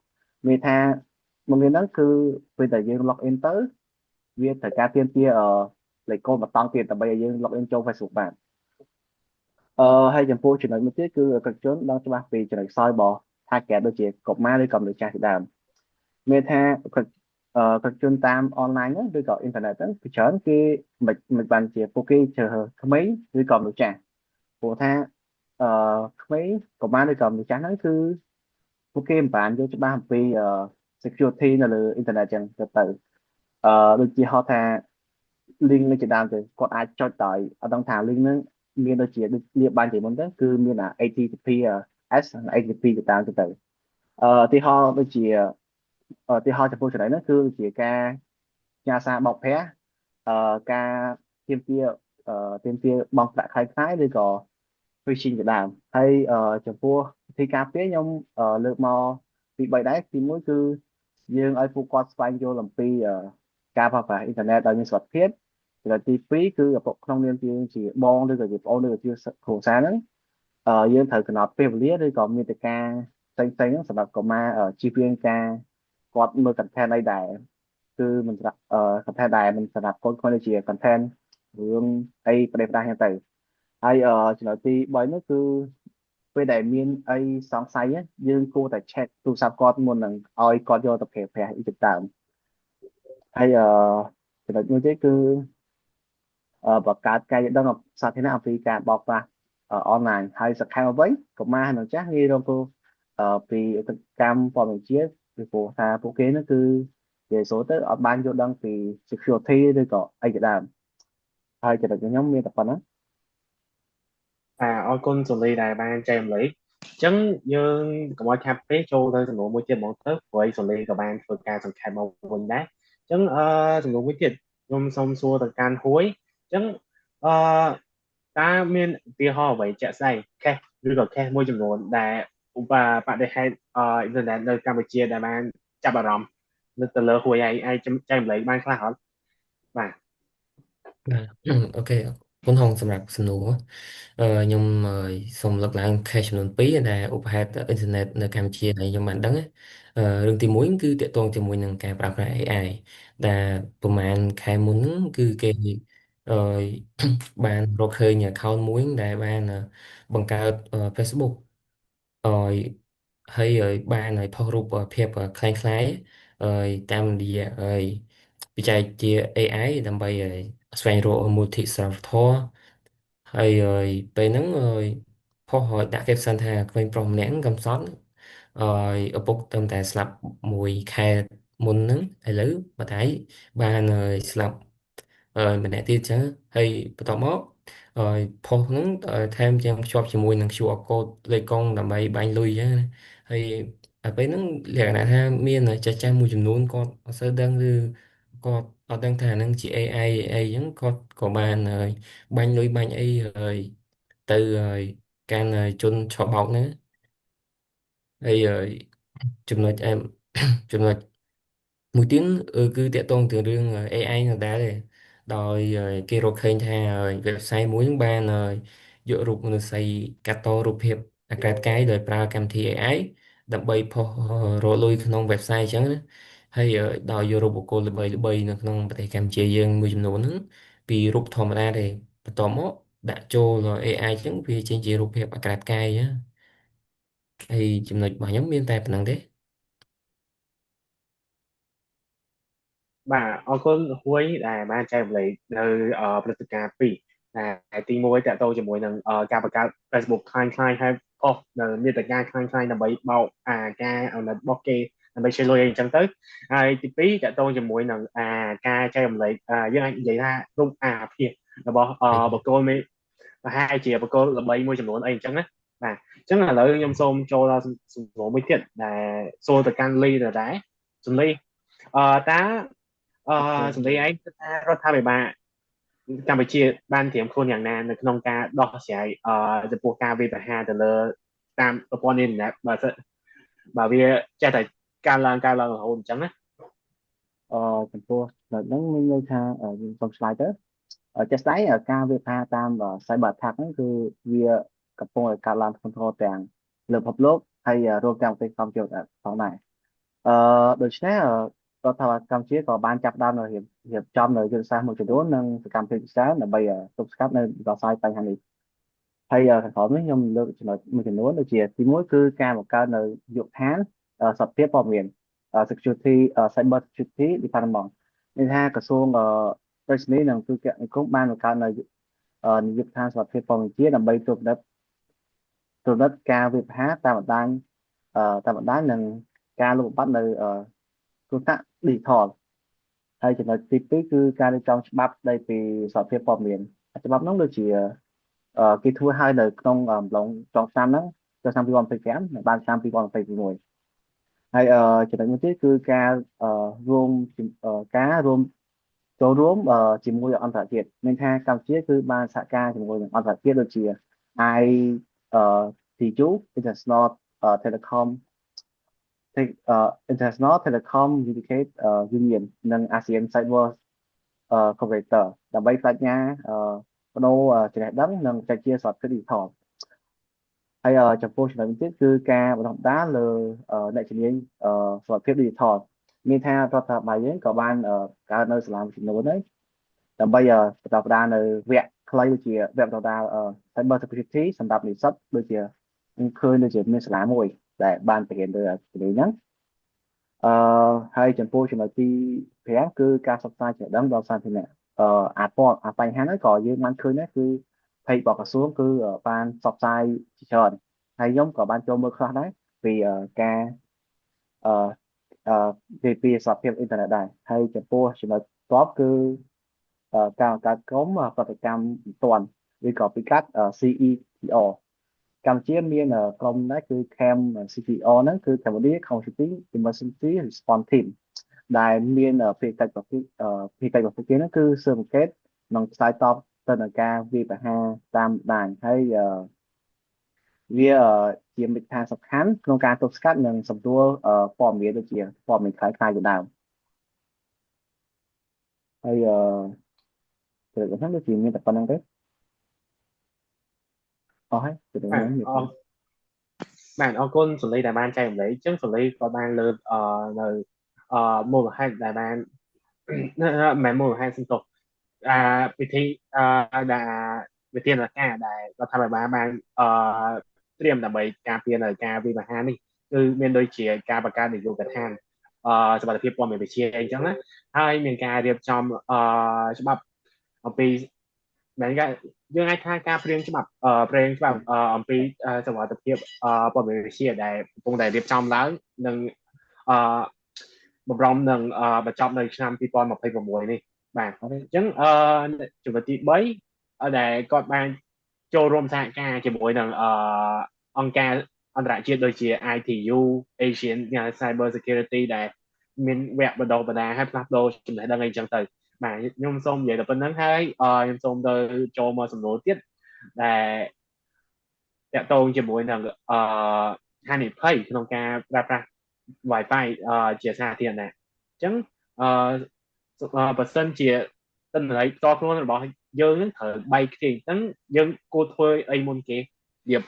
មានថាមួយហ្នឹងគឺពេលតែយើង log in ទៅវាត្រូវការទាមទារលេខកូដបតង់ទៀតដើម្បីឲ្យយើង log in ចូល Facebook បានហើយចំពោះចំណុចមួយទៀតគឺកិច្ចជនដឹងច្បាស់ពីចំណុចខ្សោយរបស់ target ដូចជាកុមារឬក៏មនុស្សចាស់ជាដើមមានថាកិច្ចជនតាមអនឡាញហ្នឹងឬក៏អ៊ីនធឺណិតហ្នឹងពីច្រើនគេមិនបានជាពួកគេជ្រើសក្មេងឬក៏មនុស្សចាស់ ព្រោះថាក្មេងកុមារឬក៏មនុស្សចាស់ហ្នឹងគឺពួកគេមិនបានយល់ច្បាស់អំពីsecurity នៅលើអ៊ីនធឺណិតចឹងទៅដូចជាហៅថា link នៅជាដើមទៅគាត់អាចចុចដោយអត់ដឹងថា link ហ្នឹងមានដូចជាដូចលាបបានជាមុនទៅគឺមានHTTP S និង HTTP ជាដើមទៅឧទាហរណ៍ដូចជាឧទាហរណ៍ចំពោះចំណុចហ្នឹងគឺជាការផ្ញើសារបោកប្រាស់ការទាមទារទាមទារបង់ប្រាក់ខ្ល้ายៗឬក៏ phishing ជាដើមហើយចំពោះវិធីការពារខ្ញុំលើកមកពី3ដែរទី1គឺយើងឲ្យពួកគាត់ស្វែងយល់អំពីការប្រើប្រាស់អ៊ីនធឺណិតដោយមានសុវត្ថិភាពចំណុចទី2គឺឪពុកក្នុងនាមជាបងឬក៏ជាប្អូនឬក៏ជាគ្រួសារហ្នឹងយើងត្រូវកំណត់ពេលវេលាឬក៏មានតែការផ្សេងៗហ្នឹងសម្រាប់កុមារជៀសវាងការគាត់មើល content អីដែរគឺមិនសម្រាប់content ដែរមិនសម្រាប់កូនៗដូចជា content រឿងអីប្រទេសផ្ដាស់ហ្នឹងទៅហើយចំណុចទី3នោះគឺពេលដែលមានអីសង្ស័យយើងគួរតែ check ទូរស័ព្ទគាត់មុននឹងឲ្យគាត់យកទៅប្រើប្រាស់អ៊ីជាដើមហើយចំណុចមួយទៀតគឺបង្កើតការយល់ដឹងសាធារណៈអំពីការបោកប្រាស់អនឡាញហើយសកម្មអ្វីកុមារនិងចាស់ងាយរងគ្រោះពីកម្មព័ត៌មានជាតិពីព្រោះថាពួកគេនោះគឺនិយាយសូទៅអត់បានយល់ដឹងពី security ឬក៏អីជាដើមហើយចំណុចខ្ញុំមានតែប៉ុណ្ណឹងអរគុណសូលីដែលបានចែករំលែកអញ្ចឹងយើងកុំឲ្យខាត់ពេកចូលទៅសំណួរមួយទៀតហ្មងទៅព្រោះសូលីក៏បានធ្វើការសង្ខេបមកវិញដែរអញ្ចឹងសំណួរមួយទៀតខ្ញុំសូមសួរទៅកាន់ហួយអញ្ចឹងអឺតើមានឧទាហរណ៍អ្វីជាក់ស្ដែងខេសឬក៏ខេសមួយចំនួនដែលឧបតិហេតុអ៊ីនធឺណិតនៅកម្ពុជាដែលបានចាប់អារម្មណ៍នៅទៅលើហួយឯងចែករំលែកបានខ្លះអត់បាទ អូខេគុណហងសម្រាប់សំណួរខ្ញុំសូមលើកឡើង case ចំនួន2ដែលឧបហេតុអ៊ីនធឺណិតនៅកម្ពុជាដែលខ្ញុំបានដឹងរឿងទី1គឺទាក់ទងជាមួយនឹងការប្រើប្រាស់ AI ដែលប្រហែលខែមុនហ្នឹងគឺគេអឺបានរកឃើញ account មួយដែលបានបង្កើត Facebook ឲ្យហើយបានឲ្យផុសរូបភាពคล้ายៗតាមរយៈបច្ចេកវិទ្យា AI ដើម្បីស្វែងរកមូលធិសីលធម៌ហើយពេលហ្នឹងផុសឲ្យដាក់ caption ថាក្មេងប្រុសម្នាក់ហ្នឹងកំសត់ឪពុកត្រឹមតែស្លាប់មួយខែមុនហ្នឹងឥឡូវម្ដាយបានស្លាប់ម្នាក់ទៀតចឹងហើយបន្ទាប់មកផុសហ្នឹងថែមទាំងភ្ជាប់ជាមួយនឹង QR code លេខកុងដើម្បីបាញ់លុយចឹងណាហើយដល់ពេលហ្នឹងលក្ខណៈថាមានចាស់មួយចំនួនគាត់អត់សូវដឹងឬគាត់អត់ដឹងថាហ្នឹងជា AI អីចឹងគាត់ក៏បានបាញ់លុយបាញ់អីហើយទៅកាន់ជនឆបោកហ្នឹងហើយចំណុចចំណុចមួយទៀតគឺតាក់ទងទៅរឿង AI ដដែលទេដោយគេរកឃើញថា website មួយហ្នឹងបានយករូបមនុស្សស្រីកាត់តរូបភាពអាកែតកាយដោយប្រើកម្មវិធី AI ដើម្បីផុសរកលុយក្នុង website អញ្ចឹងណាហើយដោយយករូបបុគ្គលល្បីៗនៅក្នុងប្រទេសកម្ពុជាយើងមួយចំនួនហ្នឹងពីរូបធម្មតាទេបន្ទាប់មកដាក់ចូល AI អញ្ចឹងវាចេញជារូបភាពអាកែតកាយណាហើយចំណុចរបស់ខ្ញុំមានតែប៉ុណ្្នឹងទេ បាទអរគុណហួយដែលបានចែករំលែកនៅព្រឹត្តិការណ៍ពីរដែលទី1តកតទៅជាមួយនឹងការបង្កើត Facebook คล้ายៗហើយអស់នៅមាតិកាคล้ายៗដើម្បីបោកការអនុរបស់គេដើម្បីជួយលុយអីចឹងទៅហើយទី2តកតទៅជាមួយនឹងការចែករំលែកយើងអាចនិយាយថារូបភាពរបស់បកគលមេប្រហែលជាបកគលល្បីមួយចំនួនអីចឹងណាបាទអញ្ចឹងឥឡូវខ្ញុំសូមចូលដល់សំណួរមួយទៀតដែលសួរទៅកាន់លីដែរសំលីតើសម្ដីឯងគិតថារដ្ឋាភិបាលកម្ពុជាបានត្រៀមខ្លួនយ៉ាងណានៅក្នុងការដោះស្រាយចំពោះការវាយប្រហារទៅលើតាមប្រព័ន្ធអ៊ីនធឺណិតបើវាចេះតែកើនឡើងរហូតអញ្ចឹងណាចំពោះដល់ហ្នឹងមានន័យថាយើងសូមឆ្លើយទៅជាក់ស្ដែងការវាយប្រហារតាម cyber attack ហ្នឹងគឺវាកំពុងតែកើតឡើងធ្ងន់ធ្ងរទាំងលើពិភពលោកហើយរួមទាំងប្រទេសកម្ពុជាផងដែរដូច្នេះរដ្ឋាភិបាលកម្ពុជាក៏បានចាប់ផ្ដើមរៀបចំនៅយុទ្ធសាស្ត្រមួយចំនួននិងសកម្មភាពជាច្រើនដើម្បីទប់ស្កាត់នៅដោះស្រាយបញ្ហានេះហើយខាងក្រោមនេះខ្ញុំលើកចំណុចមួយចំនួនដូចជាទីមួយគឺការបង្កើតនៅយុគឋានសព្វភាពព័ត៌មាន security cyber security department នេះថាក្រសួងប្រៃសណីនិងទូរគមនាគមន៍បានបង្កើតនៅ នាយកដ្ឋានសុវត្ថិភាពព័ត៌មានជាដើម្បីត្រួតពិនិត្យការវាយប្រហារតាមបណ្ដាញនិងការលុបបំបាត់នៅទូរស័ព្ទ digital ហើយចំណុចទី2គឺការរៀបចំច្បាប់ស្ដីពីសុវត្ថិភាពព័ត៌មានច្បាប់នោះដូចជាគេធ្វើឲ្យនៅក្នុងអំឡុងចុងឆ្នាំហ្នឹងឆ្នាំ2025និងបានឆ្នាំ2026ហើយចំណុចមួយទៀតគឺការរួមចូលរួមជាមួយអន្តរជាតិមានថាកម្ពុជាគឺបានសហការជាមួយនឹងអន្តរជាតិដូចជា ITU International Telecom International Telecom Union និង ASEAN Cyber Cooperator ដើម្បីបញ្ញាបដូរចំណេះដឹងនិងបច្ចេកវិទ្យាសុវត្ថិភាព digital ហើយចំពោះចំណុចទៀតគឺការបណ្ដុះបណ្ដាលលើអ្នកជំនាញសុវត្ថិភាព digital មានថារដ្ឋាភិបាលយើងក៏បានកើតនៅសាលាមួយចំនួនហើយដើម្បីបណ្ដុះបណ្ដាលនៅវគ្គខ្លីដូចជាវគ្គបណ្ដុះបណ្ដាល Cyber Security សម្រាប់និស្សិតដូចជាឃើញដូចជាមានសាលាមួយដែលបានបង្រៀនលើជំនាញហ្នឹងហើយចំពោះចំណុចទី5គឺការសិក្សាចំណេះដឹងដល់សាធារណៈបញ្ហាហ្នឹងក៏យើងបានឃើញដែរគឺភ័យរបស់ក្រសួងគឺបានផ្សព្វផ្សាយជាច្រើនហើយខ្ញុំក៏បានចូលមើលខ្លះដែរពីការពីសុខភាពអ៊ីនធឺណិតដែរហើយចំពោះចំណុចតបគឺការបង្កើតក្រុមប្រតិកម្មបន្ទាន់ឬក៏ពីកាត់ CETR កម្ពុជាមានក្រុមដែរគឺ CETR ហ្នឹងគឺ Cambodia Community Emergency Response Team ដែលមានភារកិច្ចរបស់គេហ្នឹងគឺស៊ើបអង្កេតនិងឆ្លើយតបទៅនឹងការវាយប្រហារតាមដានហើយវាជាមិត្តភាពសំខាន់ក្នុងការទប់ស្កាត់និងសម្រួលព័ត៌មានដូចជាព័ត៌មានខ្លាំងៗជាដើមហើយព្រឹកហ្នឹងដូចជាមានតែប៉ុណ្្នឹងទេអស់ហើយទៅដល់ខ្ញុំបាទអរគុណសុលីដែលបានចែករំលែកអញ្ចឹងសុលីក៏បានលើកនៅមូលហេតុដែលបានមិនមូលហេតុសំទោសវិធីដែលវិធានការដែលរដ្ឋាភិបាលបានត្រៀមដើម្បីការពារនៅការវិបហានេះគឺមានដូចជាការបង្កើតនយោបាយកថាសុវត្ថិភាពព័ត៌មានវិទ្យាអញ្ចឹងណាហើយមានការរៀបចំច្បាប់អំពីដែលយើងអាចថាការព្រៀងច្បាប់អំពីសុវត្ថិភាពព័ត៌មានវិទ្យាដែលកំពុងតែរៀបចំឡើងនិងបំរុងនឹងបញ្ចប់នៅឆ្នាំ2026នេះបាទអញ្ចឹងចំណុចទី3ដែលគាត់បានចូលរួមសហការជាមួយនឹងអង្គការអន្តរជាតិដូចជា ITU Asian Cyber Security ដែលមានវគ្គបណ្ដុះបណ្ដាលឲ្យផ្លាស់ប្ដូរចំណេះដឹងអីចឹងទៅបាទខ្ញុំសូមនិយាយតែប៉ុណ្្នឹងហើយខ្ញុំសូមទៅចូលមកសំណួរទៀតដែលតកតងជាមួយនឹងហានិភ័យក្នុងការប្រើប្រាស់ Wi-Fi ជាសាធារណៈអញ្ចឹងបើសិនជាទិន្នន័យផ្ទាល់ខ្លួនរបស់យើងនឹងត្រូវបែកខ្ទេចអញ្ចឹងយើងគួរធ្វើអីមុនគេទៀត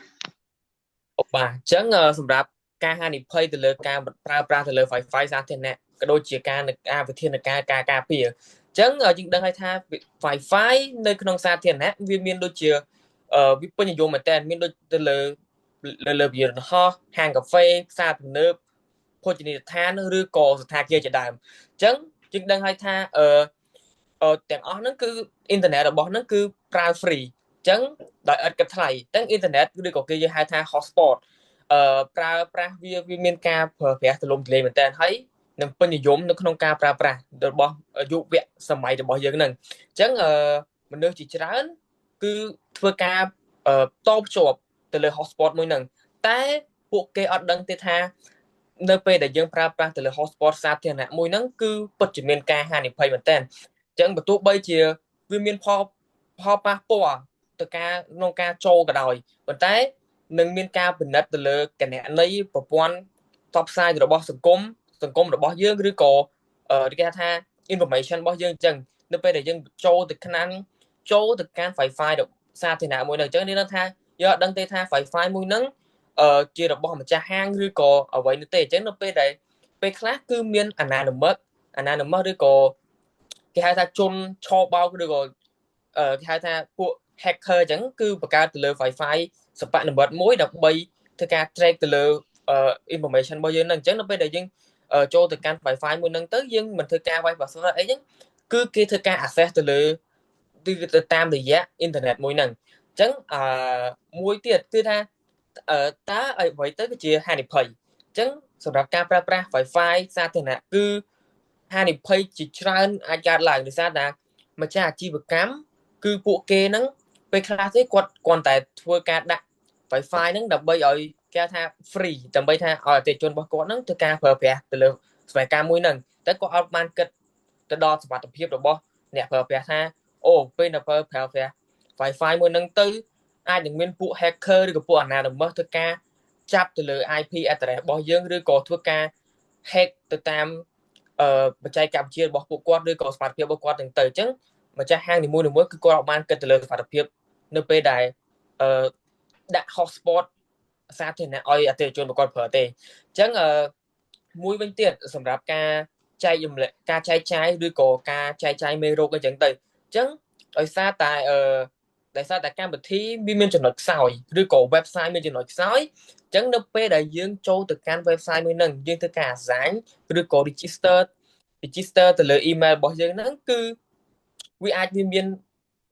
បាទអញ្ចឹងសម្រាប់ការហានិភ័យទៅលើការប្រើប្រាស់ទៅលើ Wi-Fi សាធារណៈក៏ដូចជាការវិធានការការពារអញ្ចឹងយើងដឹងហើយថា Wi-Fi នៅក្នុងសាធារណៈវាមានដូចជាវាពេញនិយមមែនតើមានដូចទៅលើវិរហោះហាងកាហ្វេផ្សារទំនើបភោជនីយដ្ឋានឬក៏សណ្ឋាគារជាដើមអញ្ចឹងយើងដឹងហើយថាទាំងអស់ហ្នឹងគឺអ៊ីនធឺណិតរបស់ហ្នឹងគឺប្រើ free អញ្ចឹងដោយឥតគិតថ្លៃទាំងអ៊ីនធឺណិតឬក៏គេហៅថា hotspot ប្រើប្រាស់វាមានការប្រើប្រាស់ទូលំទូលាយមែនតើហើយនឹងពេញនិយមនៅក្នុងការប្រើប្រាស់របស់យុវសម័យរបស់យើងហ្នឹងអញ្ចឹងមនុស្សជាច្រើនគឺធ្វើការតភ្ជាប់ទៅលើ hotspot មួយហ្នឹងតែពួកគេអត់ដឹងទេថានៅពេលដែលយើងប្រើប្រាស់ទៅលើ hotspot សាធារណៈមួយហ្នឹងគឺពិតជាមានការហានិភ័យមែនតើអញ្ចឹងបើទោះបីជាវាមានផលប៉ះពាល់ទៅក្នុងការចូលក៏ដោយប៉ុន្តែនឹងមានការពិនិត្យទៅលើគណនីប្រព័ន្ធផ្សព្វផ្សាយរបស់សង្គមរបស់យើងឬក៏គេថា information របស់យើងអញ្ចឹងនៅពេលដែលយើងចូលទៅកាន់ Wi-Fi សាធារណៈមួយហ្នឹងអញ្ចឹងនេះថាយើងអត់ដឹងទេថា Wi-Fi មួយហ្នឹងជារបស់ម្ចាស់ហាងឬក៏អ្វីនោះទេអញ្ចឹងនៅពេលខ្លះគឺមានអនានុមឬក៏គេហៅថាជនឆោបោកឬក៏គេហៅថាពួក hacker អញ្ចឹងគឺបង្កើតទៅលើ Wi-Fi សព្វនិមិត្តមួយដើម្បីធ្វើការ track ទៅលើ information របស់យើងហ្នឹងអញ្ចឹងនៅពេលដែលយើងចូលទៅកាន់ Wi-Fi មួយហ្នឹងទៅយើងមិនធ្វើការ Wi-Fi password អីហ្នឹងគឺគេធ្វើការ access ទៅលើ ទៅតាមរយៈអ៊ីនធឺណិតមួយហ្នឹងអញ្ចឹងមួយទៀតគឺថាតើអ្វីទៅគឺជាហានិភ័យអញ្ចឹងសម្រាប់ការប្រើប្រាស់ Wi-Fi សាធារណៈគឺហានិភ័យជាច្រើនអាចកើតឡើងដោយសារតែម្ចាស់អាជីវកម្មគឺពួកគេហ្នឹងពេលខ្លះទេគាត់គ្រាន់តែធ្វើការដាក់ Wi-Fi ហ្នឹងដើម្បីឲ្យគេថា free ដើម្បីថាឲ្យអតិថិជនរបស់គាត់ហ្នឹងធ្វើការប្រើប្រាស់ទៅលើសេវាកម្មមួយហ្នឹងតែគាត់អត់បានគិតទៅដល់សុវត្ថិភាពរបស់អ្នកប្រើប្រាស់ថាអូពេលនៅប្រើប្រាស់ Wi-Fi មួយហ្នឹងទៅអាចនឹងមានពួក hacker ឬក៏ពួកអាណានិមស្សធ្វើការចាប់ទៅលើ IP address របស់យើងឬក៏ធ្វើការ hack ទៅតាមបច្ចេកវិទ្យារបស់ពួកគាត់ឬក៏សមត្ថភាពរបស់គាត់ទាំងទៅអញ្ចឹងម្ចាស់ហាងនីមួយៗគឺគាត់អត់បានគិតទៅលើសុវត្ថិភាពនៅពេលដែលដាក់ hotspot សាធារណៈឲ្យអតិថិជនរបស់គាត់ប្រើទេអញ្ចឹងមួយវិញទៀតសម្រាប់ការចែករំលែកការចែកចាយឬក៏ការចែកចាយមេរោគអីចឹងទៅអញ្ចឹងដោយសារតែកម្មវិធីវាមានចំណុចខ្សោយឬក៏ website មានចំណុចខ្សោយអញ្ចឹងនៅពេលដែលយើងចូលទៅកាន់ website មួយហ្នឹងយើងធ្វើការ assign ឬក៏ register ទៅលើ email របស់យើងហ្នឹងគឺវាអាច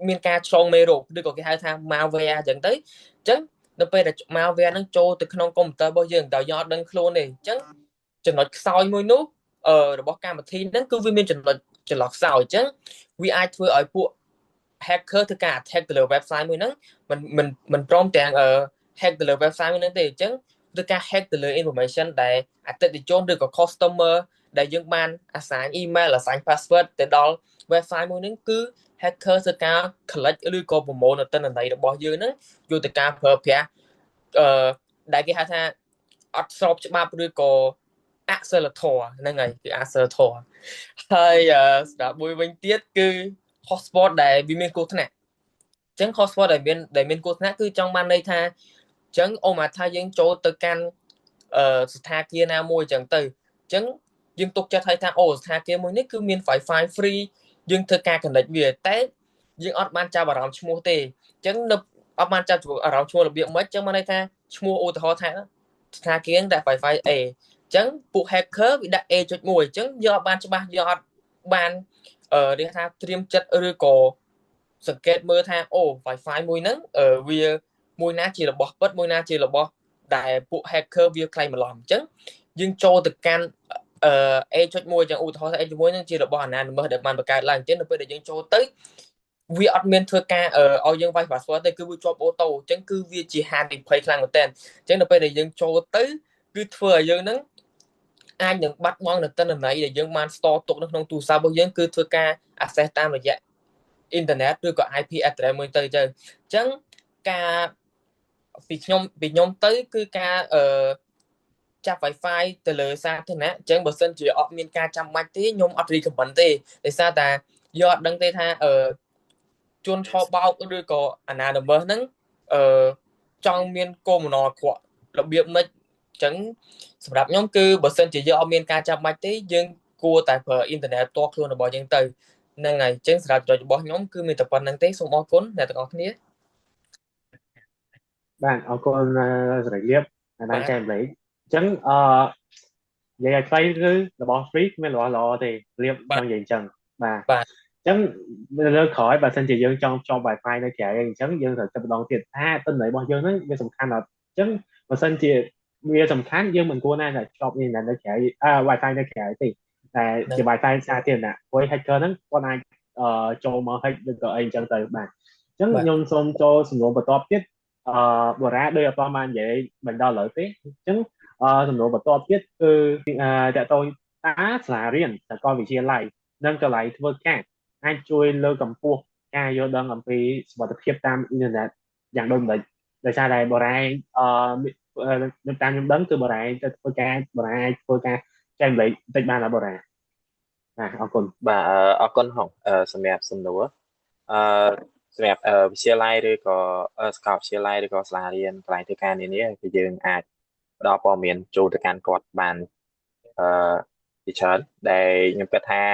មានការឆ្លងមេរោគឬក៏គេហៅថា malware អញ្ចឹងទៅអញ្ចឹងនៅពេលដែល malware ហ្នឹងចូលទៅក្នុងកុំព្យូទ័ររបស់យើងដោយយើងអត់ដឹងខ្លួនទេអញ្ចឹងចំណុចខ្សោយមួយនោះរបស់កម្មវិធីហ្នឹងគឺវាមានចំណុចចន្លោះខ្សោយអញ្ចឹងវាអាចធ្វើឲ្យពួក hacker ធ្វើការ attack ទៅលើ website មួយហ្នឹងមិនព្រមទាំង hack ទៅលើ website មួយហ្នឹងទេអញ្ចឹងធ្វើការ hack ទៅលើ information ដែលអតិថិជនឬក៏ customer ដែលយើងបាន assign email assign password ទៅដល់ website មួយហ្នឹងគឺ hacker ធ្វើការ collect ឬក៏ប្រមូលទិន្នន័យរបស់យើងហ្នឹងយកទៅការប្រើប្រាស់ដែលគេហៅថាអត់ស្របច្បាប់ឬក៏អសិលធម៌ហ្នឹងហើយគឺអសិលធម៌ហើយស្ដាប់មួយវិញទៀតគឺ hotspot ដែលវាមានគ្រោះថ្នាក់អញ្ចឹង hotspot ដែលមានគ្រោះថ្នាក់គឺចង់បានន័យថាអញ្ចឹងអូមកថាយើងចូលទៅកាន់ស្ថាគារណាមួយអញ្ចឹងទៅអញ្ចឹងយើងទុកចិត្តឲ្យថាអូស្ថាគារមួយនេះគឺមាន Wi-Fi free យើងធ្វើការ connect វាតែយើងអត់បានចាប់អារម្មណ៍ឈ្មោះទេអញ្ចឹងនៅអត់បានចាប់អារម្មណ៍ឈ្មោះរបៀបម៉េចអញ្ចឹងបានន័យថាឈ្មោះឧទាហរណ៍ថាស្ថាគារដាក់ Wi-Fi A អញ្ចឹងពួក hacker វាដាក់ A.1 អញ្ចឹងយើងអត់បានច្បាស់យើងអត់បានគេថាត្រៀមចិត្តឬក៏សង្កេតមើលថាអូ Wi-Fi មួយហ្នឹងវាមួយណាជារបស់ពិតមួយណាជារបស់ដែលពួក hacker វាក្លែងបន្លំអញ្ចឹងយើងចូលទៅកាន់A.1 អញ្ចឹងឧទាហរណ៍ថា A.1 ហ្នឹងជារបស់អាណានិមស្សដែលបានបង្កើតឡើងអញ្ចឹងនៅពេលដែលយើងចូលទៅវាអត់មានធ្វើការឲ្យយើងវាយ password ទេគឺវាជាប់អូតូអញ្ចឹងគឺវាជាហានិភ័យខ្លាំងមែនតើអញ្ចឹងនៅពេលដែលយើងចូលទៅគឺធ្វើឲ្យយើងហ្នឹងអាចនឹងបាត់បង់នៅទិន្នន័យដែលយើងបាន store ទុកនៅក្នុងទូរស័ព្ទរបស់យើងគឺធ្វើការ access តាមរយៈអ៊ីនធឺណិតឬក៏ IP address មួយទៅអញ្ចឹងការពីខ្ញុំទៅគឺការចាប់ Wi-Fi ទៅលើសាធារណៈអញ្ចឹងបើសិនជាអត់មានការចាំបាច់ទេខ្ញុំអត់ recommend ទេដោយសារតែយើងអត់ដឹងទេថាជនឆបោកឬក៏អាណានិមស្សហ្នឹងចង់មានគោលបំណងអាក្រក់របៀបម៉េចអញ្ចឹងសម្រាប់ខ្ញុំគឺបើសិនជាយើងអត់មានការចាំបាច់ទេយើងគួរតែប្រើអ៊ីនធឺណិតផ្ទាល់ខ្លួនរបស់យើងទៅហ្នឹងហើយអញ្ចឹងសម្រាប់ចំណុចរបស់ខ្ញុំគឺមានតែប៉ុណ្្នឹងទេសូមអរគុណអ្នកទាំងអស់គ្នាបាទអរគុណសម្រាប់លៀបបានចែកម្លែកអញ្ចឹងនិយាយឲ្យខ្លីគឺរបស់ free គ្មានរបស់ល្អទេលៀបចង់និយាយអញ្ចឹងបាទអញ្ចឹងលើក្រោយបើសិនជាយើងចង់ចប់ Wi-Fi នៅក្រៅអញ្ចឹងយើងត្រូវតែម្ដងទៀតថាទិន្នន័យរបស់យើងហ្នឹងវាសំខាន់អត់អញ្ចឹងបើសិនជាវាសំខាន់យើងមិនគួរណាស់តែចប់នេះនៅក្រៅWi-Fi នៅក្រៅទេតែជា Wi-Fi សាធារណៈព្រោះ hacker ហ្នឹងគាត់អាចចូលមក hack ឬក៏អីអញ្ចឹងទៅបាទអញ្ចឹងខ្ញុំសូមចូលសំណួរបន្ទាប់ទៀតបរាដោយអត់បាននិយាយមិនដល់លើទេអញ្ចឹងសំណួរបន្ទាប់ទៀតគឺតកតងតើសាលារៀនសាកលវិទ្យាល័យនិងកន្លែងធ្វើការអាចជួយលើកកម្ពស់ការយល់ដឹងអំពីសុវត្ថិភាពតាមអ៊ីនធឺណិតយ៉ាងដូចម្តេចដោយសារតែបរាយតាមខ្ញុំដឹងគឺបរាយទៅធ្វើការបរាយធ្វើការចែកម្លែកបន្តិចបានដល់បរាយអរគុណបាទអរគុណហងសម្រាប់សំណួរសម្រាប់វិទ្យាល័យឬក៏សាកលវិទ្យាល័យឬក៏សាលារៀនកន្លែងធ្វើការនានាគឺយើងអាចផ្ដល់ព័ត៌មានចូលទៅកាន់គាត់បានជាច្រើនដែលខ្ញុំគិតថា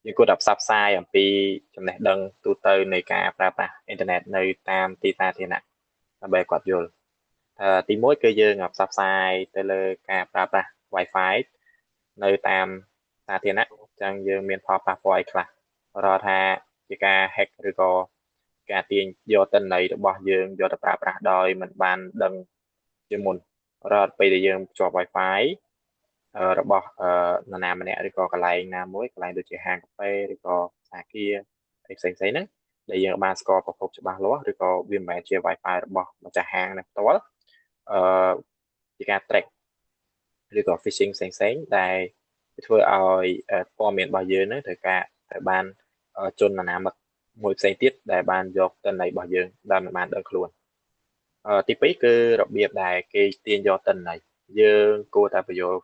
យើងគួរតែផ្សព្វផ្សាយអំពីចំណេះដឹងទូទៅនៃការប្រើប្រាស់អ៊ីនធឺណិតនៅតាមទីសាធារណៈដើម្បីគាត់យល់ទីមួយគឺយើងផ្សព្វផ្សាយទៅលើការប្រើប្រាស់ Wi-Fi នៅតាមសាធារណៈអញ្ចឹងយើងមានផលប៉ះពាល់អីខ្លះរាល់ថា ជាការ hack ឬក៏ការទាញយកទិន្នន័យរបស់យើងយកទៅប្រើប្រាស់ដោយមិនបានដឹងជាមុនរហូតពេលដែលយើងភ្ជាប់ Wi-Fi របស់នរណាម្នាក់ឬក៏កន្លែងណាមួយកន្លែងដូចជាហាងកាហ្វេឬក៏សាគារអីផ្សេងៗហ្នឹងដែលយើងបានស្គាល់ប្រភពច្បាស់លាស់ឬក៏វាមិនមែនជា Wi-Fi របស់ម្ចាស់ហាងហ្នឹងផ្ទាល់ជាការ track ឬក៏ phishing ផ្សេងៗដែលធ្វើឲ្យព័ត៌មានរបស់យើងហ្នឹងត្រូវបានជននរណាមួយផ្សេងទៀតដែលបានយកទិន្នន័យរបស់យើងដែលមិនបានដឹងខ្លួនទី2គឺរបៀបដែលគេទាញយកទិន្នន័យយើងគួរតែបញ្យល់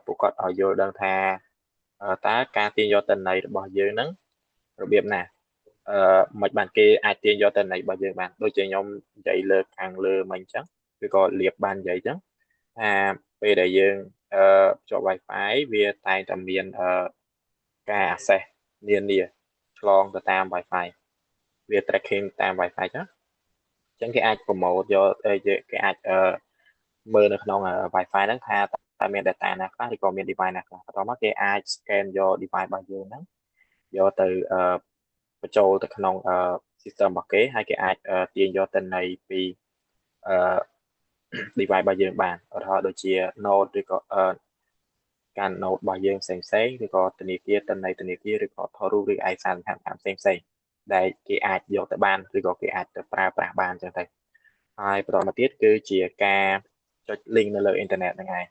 ពួកគាត់ឲ្យយល់ដឹងថាតើការទាញយកទិន្នន័យរបស់យើងហ្នឹងរបៀបណាមិនបានគេអាចទាញយកទិន្នន័យរបស់យើងបានដូចជាខ្ញុំនិយាយលើខាងលើមិញអញ្ចឹងឬក៏លៀបបាននិយាយអញ្ចឹងថាពេលដែលយើងភ្ជាប់ Wi-Fi វាតែងតែមានការ access នានាឆ្លងទៅតាម Wi-Fi វា tracking តាម Wi-Fi ចឹងគេអាចប្រម៉ូទយកគេអាចមើលនៅក្នុង Wi-Fi ហ្នឹងថាតើមាន data ណាខ្លះឬក៏មាន device ណាខ្លះបន្ទាប់មកគេអាច scan យក device របស់យើងហ្នឹងយកទៅបញ្ចូលទៅក្នុងsystem របស់គេហើយគេអាចទាញយកទិន្នន័យពី device របស់យើងបានឧទាហរណ៍ដូចជា node ឬក៏ការ node របស់យើងផ្សេងៗឬក៏ធនាគារទិន្នន័យធនាគារឬក៏ថតរូបឬឯកសារសំខាន់ៗផ្សេងៗដែលគេអាចយកទៅបានឬក៏គេអាចទៅប្រើប្រាស់បានអញ្ចឹងទៅហើយបន្តមកទៀតគឺជាការចុច link នៅលើអ៊ីនធឺណិតហ្នឹងឯង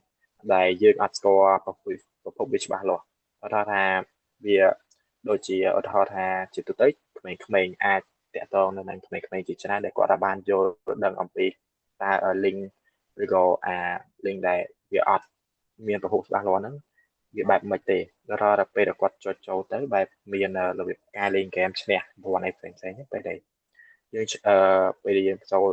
ដែលយើងអត់ស្គាល់ប្រភពវាច្បាស់លាស់ឧទាហរណ៍ថាវាដូចជាឧទាហរណ៍ថាជាទូទៅក្មេងៗអាចតាក់ទងនៅនឹងក្មេងៗជាច្រើនដែលគាត់អាចបានយល់ដឹងអំពីតើ link ឬក៏link ដែលវាអត់មានប្រភពច្បាស់លាស់ហ្នឹងវាបែបមិនទេដល់ពេលគាត់ចុចចូលទៅបែបមានរបៀបការលេងហ្គេមឈ្នះប្រព័ន្ធអីផ្សេងៗពេលដែលយើងពេលដែលយើងចូល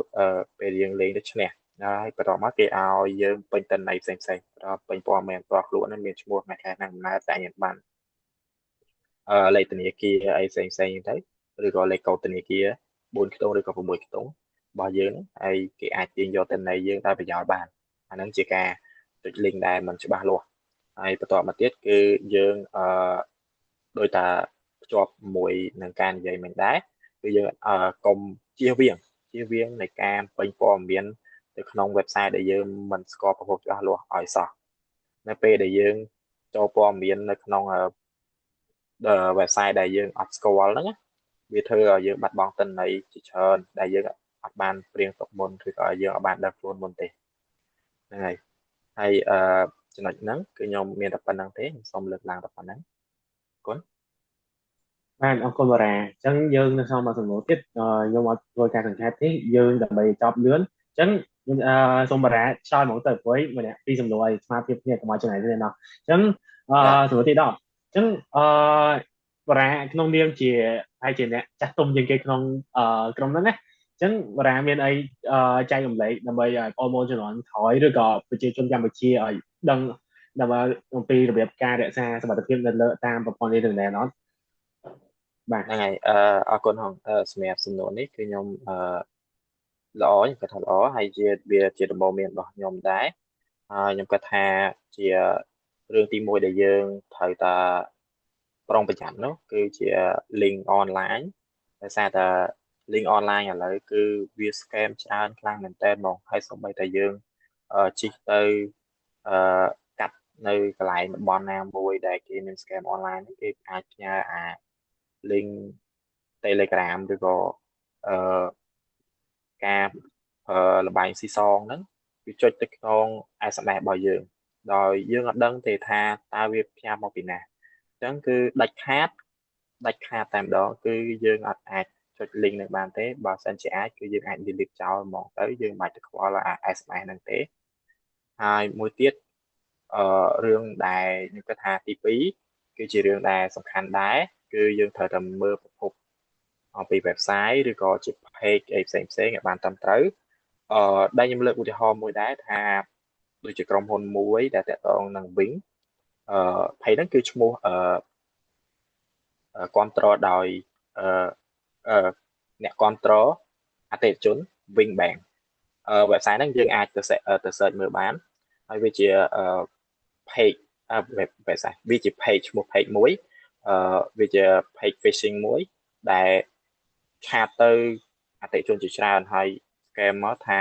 ពេលយើងលេងទៅឈ្នះហើយបន្ទាប់មកគេឲ្យយើងពេញទិន្នន័យផ្សេងៗដល់ពេញព័ត៌មានផ្ទាល់ខ្លួនហ្នឹងមានឈ្មោះថ្ងៃខែឆ្នាំកំណើតតែយើងបានលេខធនាគារអីផ្សេងៗទៅឬក៏លេខកូដធនាគារ4ខ្ទង់ឬក៏6ខ្ទង់របស់យើងហ្នឹងហើយគេអាចទាញយកទិន្នន័យយើងដោយប្រយោលបានអាហ្នឹងជាការចុច link ដែលមិនច្បាស់លាស់ហើយបន្តមកទៀតគឺយើងដោយតាភ្ជាប់មួយនឹងការនិយាយមិនដែរគឺយើងកុំជៀសវាងនៃការពេញព័ត៌មានទៅក្នុង website ដែលយើងមិនស្គាល់ប្រភពច្បាស់លាស់ឲ្យសោះនៅពេលដែលយើងចូលព័ត៌មាននៅក្នុងwebsite ដែលយើងអត់ស្គាល់ហ្នឹងវាធ្វើឲ្យយើងបាត់បង់ទិន្នន័យជាច្រើនដែលយើងអត់បានព្រៀងទុកមុនឬក៏យើងអត់បានដឹងខ្លួនមុនទេហ្នឹងហើយចំណុចហ្នឹងគឺខ្ញុំមានតែប៉ុណ្្នឹងទេខ្ញុំសូមលើកឡើងតែប៉ុណ្្នឹងគុណបាទអរគុណបារាអញ្ចឹងយើងនៅក្នុងមួយសំណួរទៀតខ្ញុំអត់ធ្វើការសង្ខេបទេយើងដើម្បីចប់លឿនអញ្ចឹងខ្ញុំសូមបារាឆ្លើយមកទៅព្រោះម្នាក់ពីសំណួរឲ្យស្មារតីគ្នាកុំឲ្យចំណៃទេណោះអញ្ចឹងសំណួរទី10អញ្ចឹងបារាក្នុងនាមជាហើយជាអ្នកចាស់ទុំជាងគេក្នុងក្រុមហ្នឹងណាអញ្ចឹងបារាមានអីចែករំលែកដើម្បីឲ្យបងប្អូនជំនាន់ក្រោយឬក៏ប្រជាជនកម្ពុជាឲ្យដឹងដើម្បីអំពីរបៀបការរក្សាសមត្ថភាពនៅលើតាមប្រព័ន្ធអ៊ីនធឺណិតអត់បាទហ្នឹងហើយអរគុណហងសម្រាប់សំណួរនេះគឺខ្ញុំល្អខ្ញុំគិតថាល្អហើយវាជាដំបូន្មានរបស់ខ្ញុំដែរហើយខ្ញុំគិតថាជារឿងទី1ដែលយើងត្រូវតែប្រុងប្រយ័ត្ននោះគឺជា link online ដោយសារតែ link online ឥឡូវគឺវា scam ច្រើនខ្លាំងមែនតើហ្មងហើយសូម្បីតែយើងជិះទៅកាត់នៅកន្លែងតំបន់ណាមួយដែលគេមាន scam online គេអាចផ្ញើlink Telegram ឬក៏ការលបែងស៊ីសងហ្នឹងវាចុចទៅក្នុង SMS របស់យើងដោយយើងអត់ដឹងទេថាតើវាផ្ញើមកពីណាអញ្ចឹងគឺដាច់ខាតតែម្ដងគឺយើងអត់អាចចុច link នឹងបានទេបើសិនជាអាចគឺយើងអាច delete ចោលហ្មងទៅយើងមិនបាច់ទៅខ្វល់SMS ហ្នឹងទេហើយមួយទៀតរឿងដែលខ្ញុំគិតថាទី2គឺជារឿងដែលសំខាន់ដែរគឺយើងត្រូវតែមើលប្រភពអំពី website ឬក៏ជា page អីផ្សេងឲ្យបានត្រឹមត្រូវដែលខ្ញុំលើកឧទាហរណ៍មួយដែរថាដូចជាក្រុមហ៊ុនមួយដែលតាក់ទងនឹង Wing page ហ្នឹងគឺឈ្មោះគ្រប់គ្រងដោយអ្នកគ្រប់គ្រងអតិថិជន Wing Bank website ហ្នឹងយើងអាចទៅ search មើលបានហើយវាជា page website វាជា page ឈ្មោះ page មួយវាជា page phishing មួយ ដែលឆាតទៅអតិថិជនជាច្រើនហើយ scam មកថា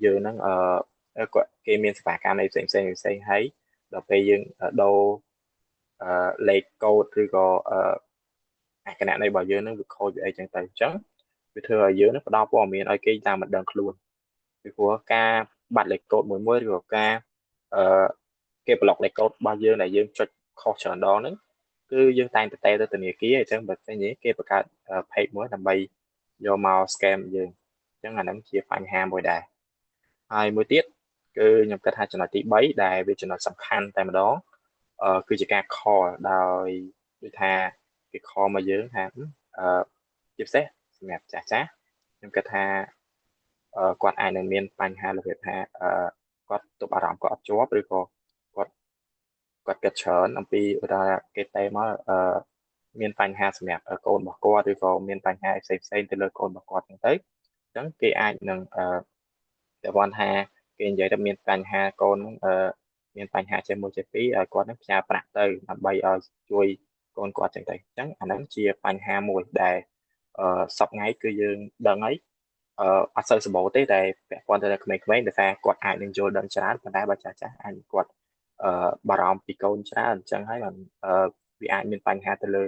យើងហ្នឹងគាត់គេមានសេវាកម្មនៃផ្សេងហើយដល់ពេលយើងដូរលេខកូដឬក៏អគ្គណនីរបស់យើងហ្នឹងវាខូចវាអីចឹងទៅអញ្ចឹងវាធ្វើឲ្យយើងហ្នឹងផ្ដល់ព័ត៌មានឲ្យគេតាមមិនដឹងខ្លួនពីព្រោះការបាត់លេខកូដមួយឬក៏ការអឺគេប្លុកលេខកូដរបស់យើងដែលយើងចុចខុសច្រើនដងហ្នឹងគឺយើងតែងតែទៅធនាគារអញ្ចឹងបើមិនគេបង្កើត page មួយដើម្បីយកមក scam យើងអញ្ចឹងអាហ្នឹងជាបញ្ហាមួយដែរហើយមួយទៀតគឺខ្ញុំគិតថាចំណុចទី3ដែលវាចំណុចសំខាន់តែម្ដងគឺជាការ call ដោយដូចថាគេ call មកយើងថាជាពិសេសសម្រាប់ចាស់ខ្ញុំគិតថាគាត់អាចនឹងមានបញ្ហារបៀបថាគាត់ទប់អារម្មណ៍គាត់អត់ជាប់ឬក៏គាត់គិតច្រើនអំពីថាគេតែមកមានបញ្ហាសម្រាប់កូនរបស់គាត់ឬក៏មានបញ្ហាផ្សេងទៅលើកូនរបស់គាត់ហ្នឹងទៅអញ្ចឹងគេអាចនឹងតែគាត់ថាគេនិយាយថាមានបញ្ហាកូនមានបញ្ហាជាមួយជាពីរឲ្យគាត់នឹងផ្ញើប្រាក់ទៅដើម្បីឲ្យជួយកូនគាត់ចឹងទៅអញ្ចឹងអាហ្នឹងជាបញ្ហាមួយដែលសប្ងៃគឺយើងដឹងហើយអត់សូវសម្បូរទេតែពាក់ព័ន្ធទៅនឹងក្មេងៗដោយសារគាត់អាចនឹងយល់ដឹងច្រើនប៉ុន្តែបើចាស់អាចគាត់បារម្ភពីកូនច្រើនអញ្ចឹងហើយវាអាចមានបញ្ហាទៅលើ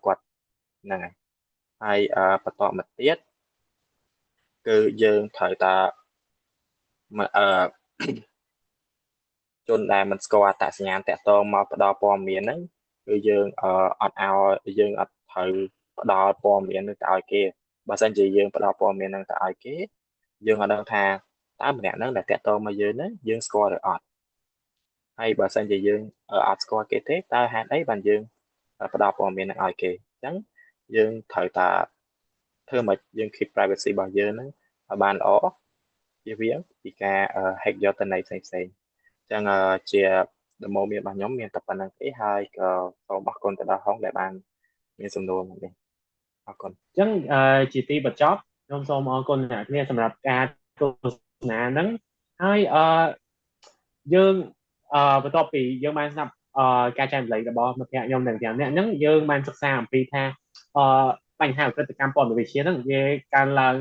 គាត់ហ្នឹងហើយបន្តមកទៀតគឺយើងត្រូវតែជនដែលមិនស្គាល់អត្តសញ្ញាណតាក់ទងមកផ្ដល់ព័ត៌មានហ្នឹងគឺយើងអត់ឲ្យយើងអត់ត្រូវផ្ដល់ព័ត៌មាននឹងទៅឲ្យគេបើមិនជាយើងផ្ដល់ព័ត៌មាននឹងទៅឲ្យគេយើងអត់ដឹងថាតើម្នាក់ហ្នឹងដែលតាក់ទងមកយើងហ្នឹងយើងស្គាល់ឬអត់ហើយបើមិនជាយើងអត់ស្គាល់គេទេតើហេតុអីបានយើងផ្ដល់ព័ត៌មាននឹងឲ្យគេអញ្ចឹងយើងត្រូវតែធ្វើម៉េចយើង keep privacy របស់យើងហ្នឹងឲ្យបានល្អជៀសវាងពីការ hack យកតំណែងផ្សេងអញ្ចឹងជា demo មានរបស់ខ្ញុំមានតែប៉ុណ្្នឹងទេហើយក៏សូមអរគុណទៅដល់ហងដែលបានមានសំណួរមកនេះអរគុណអញ្ចឹងជាទីបញ្ចប់ខ្ញុំសូមអរគុណអ្នកគ្នាសម្រាប់ការទស្សនាហ្នឹងហើយយើងបន្ទាប់ពីយើងបានស្ដាប់ការចែករំលែករបស់មិត្តភក្តិខ្ញុំទាំងអ្នកហ្នឹងយើងបានសិក្សាអំពីថាបញ្ហាឧក្រិដ្ឋកម្មព័ត៌មានវិទ្យាហ្នឹងវាកើនឡើង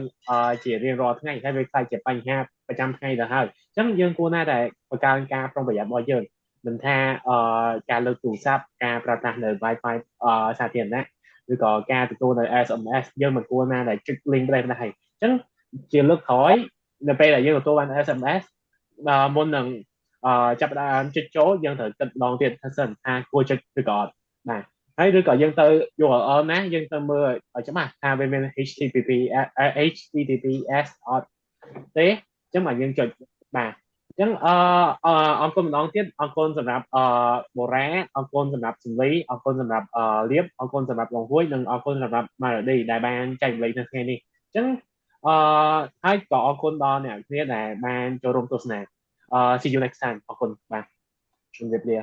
ជារៀងរាល់ថ្ងៃហើយវាខ្លាចជាបញ្ហាប្រចាំថ្ងៃទៅហើយអញ្ចឹងយើងគួរណាស់តែបង្កើនការប្រុងប្រយ័ត្នរបស់យើងមិនថាការលើកទូរស័ព្ទការប្រើប្រាស់នៅ Wi-Fi សាធារណៈឬក៏ការទទួលនៅ SMS យើងមិនគួរណាដែលចុច link ផ្ដេសផ្ដាស់ហើយអញ្ចឹងជាលើកក្រោយនៅពេលដែលយើងទទួលបាន SMS មុននឹងចាប់ផ្ដើមចុចចូលយើងត្រូវគិតម្ដងទៀតសិនថាគួរចុចឬក៏អត់បាទហើយឬក៏យើងទៅ URL ណាយើងទៅមើលឲ្យច្បាស់ថាវាមាន HTTPS អត់ទេអញ្ចឹងមកយើងចុចបាទអញ្ចឹងអរគុណម្ដងទៀតអរគុណសម្រាប់បូរ៉ាអរគុណសម្រាប់សំលីអរគុណសម្រាប់លៀបអរគុណសម្រាប់លងហួយនិងអរគុណសម្រាប់ម៉ារ៉ាឌីដែលបានចែករំលែកនៅថ្ងៃនេះអញ្ចឹងហើយក៏អរគុណដល់អ្នកគ្នាដែលបានចូលរួមទស្សនាsee you next time អរគុណបាទជំរាបលា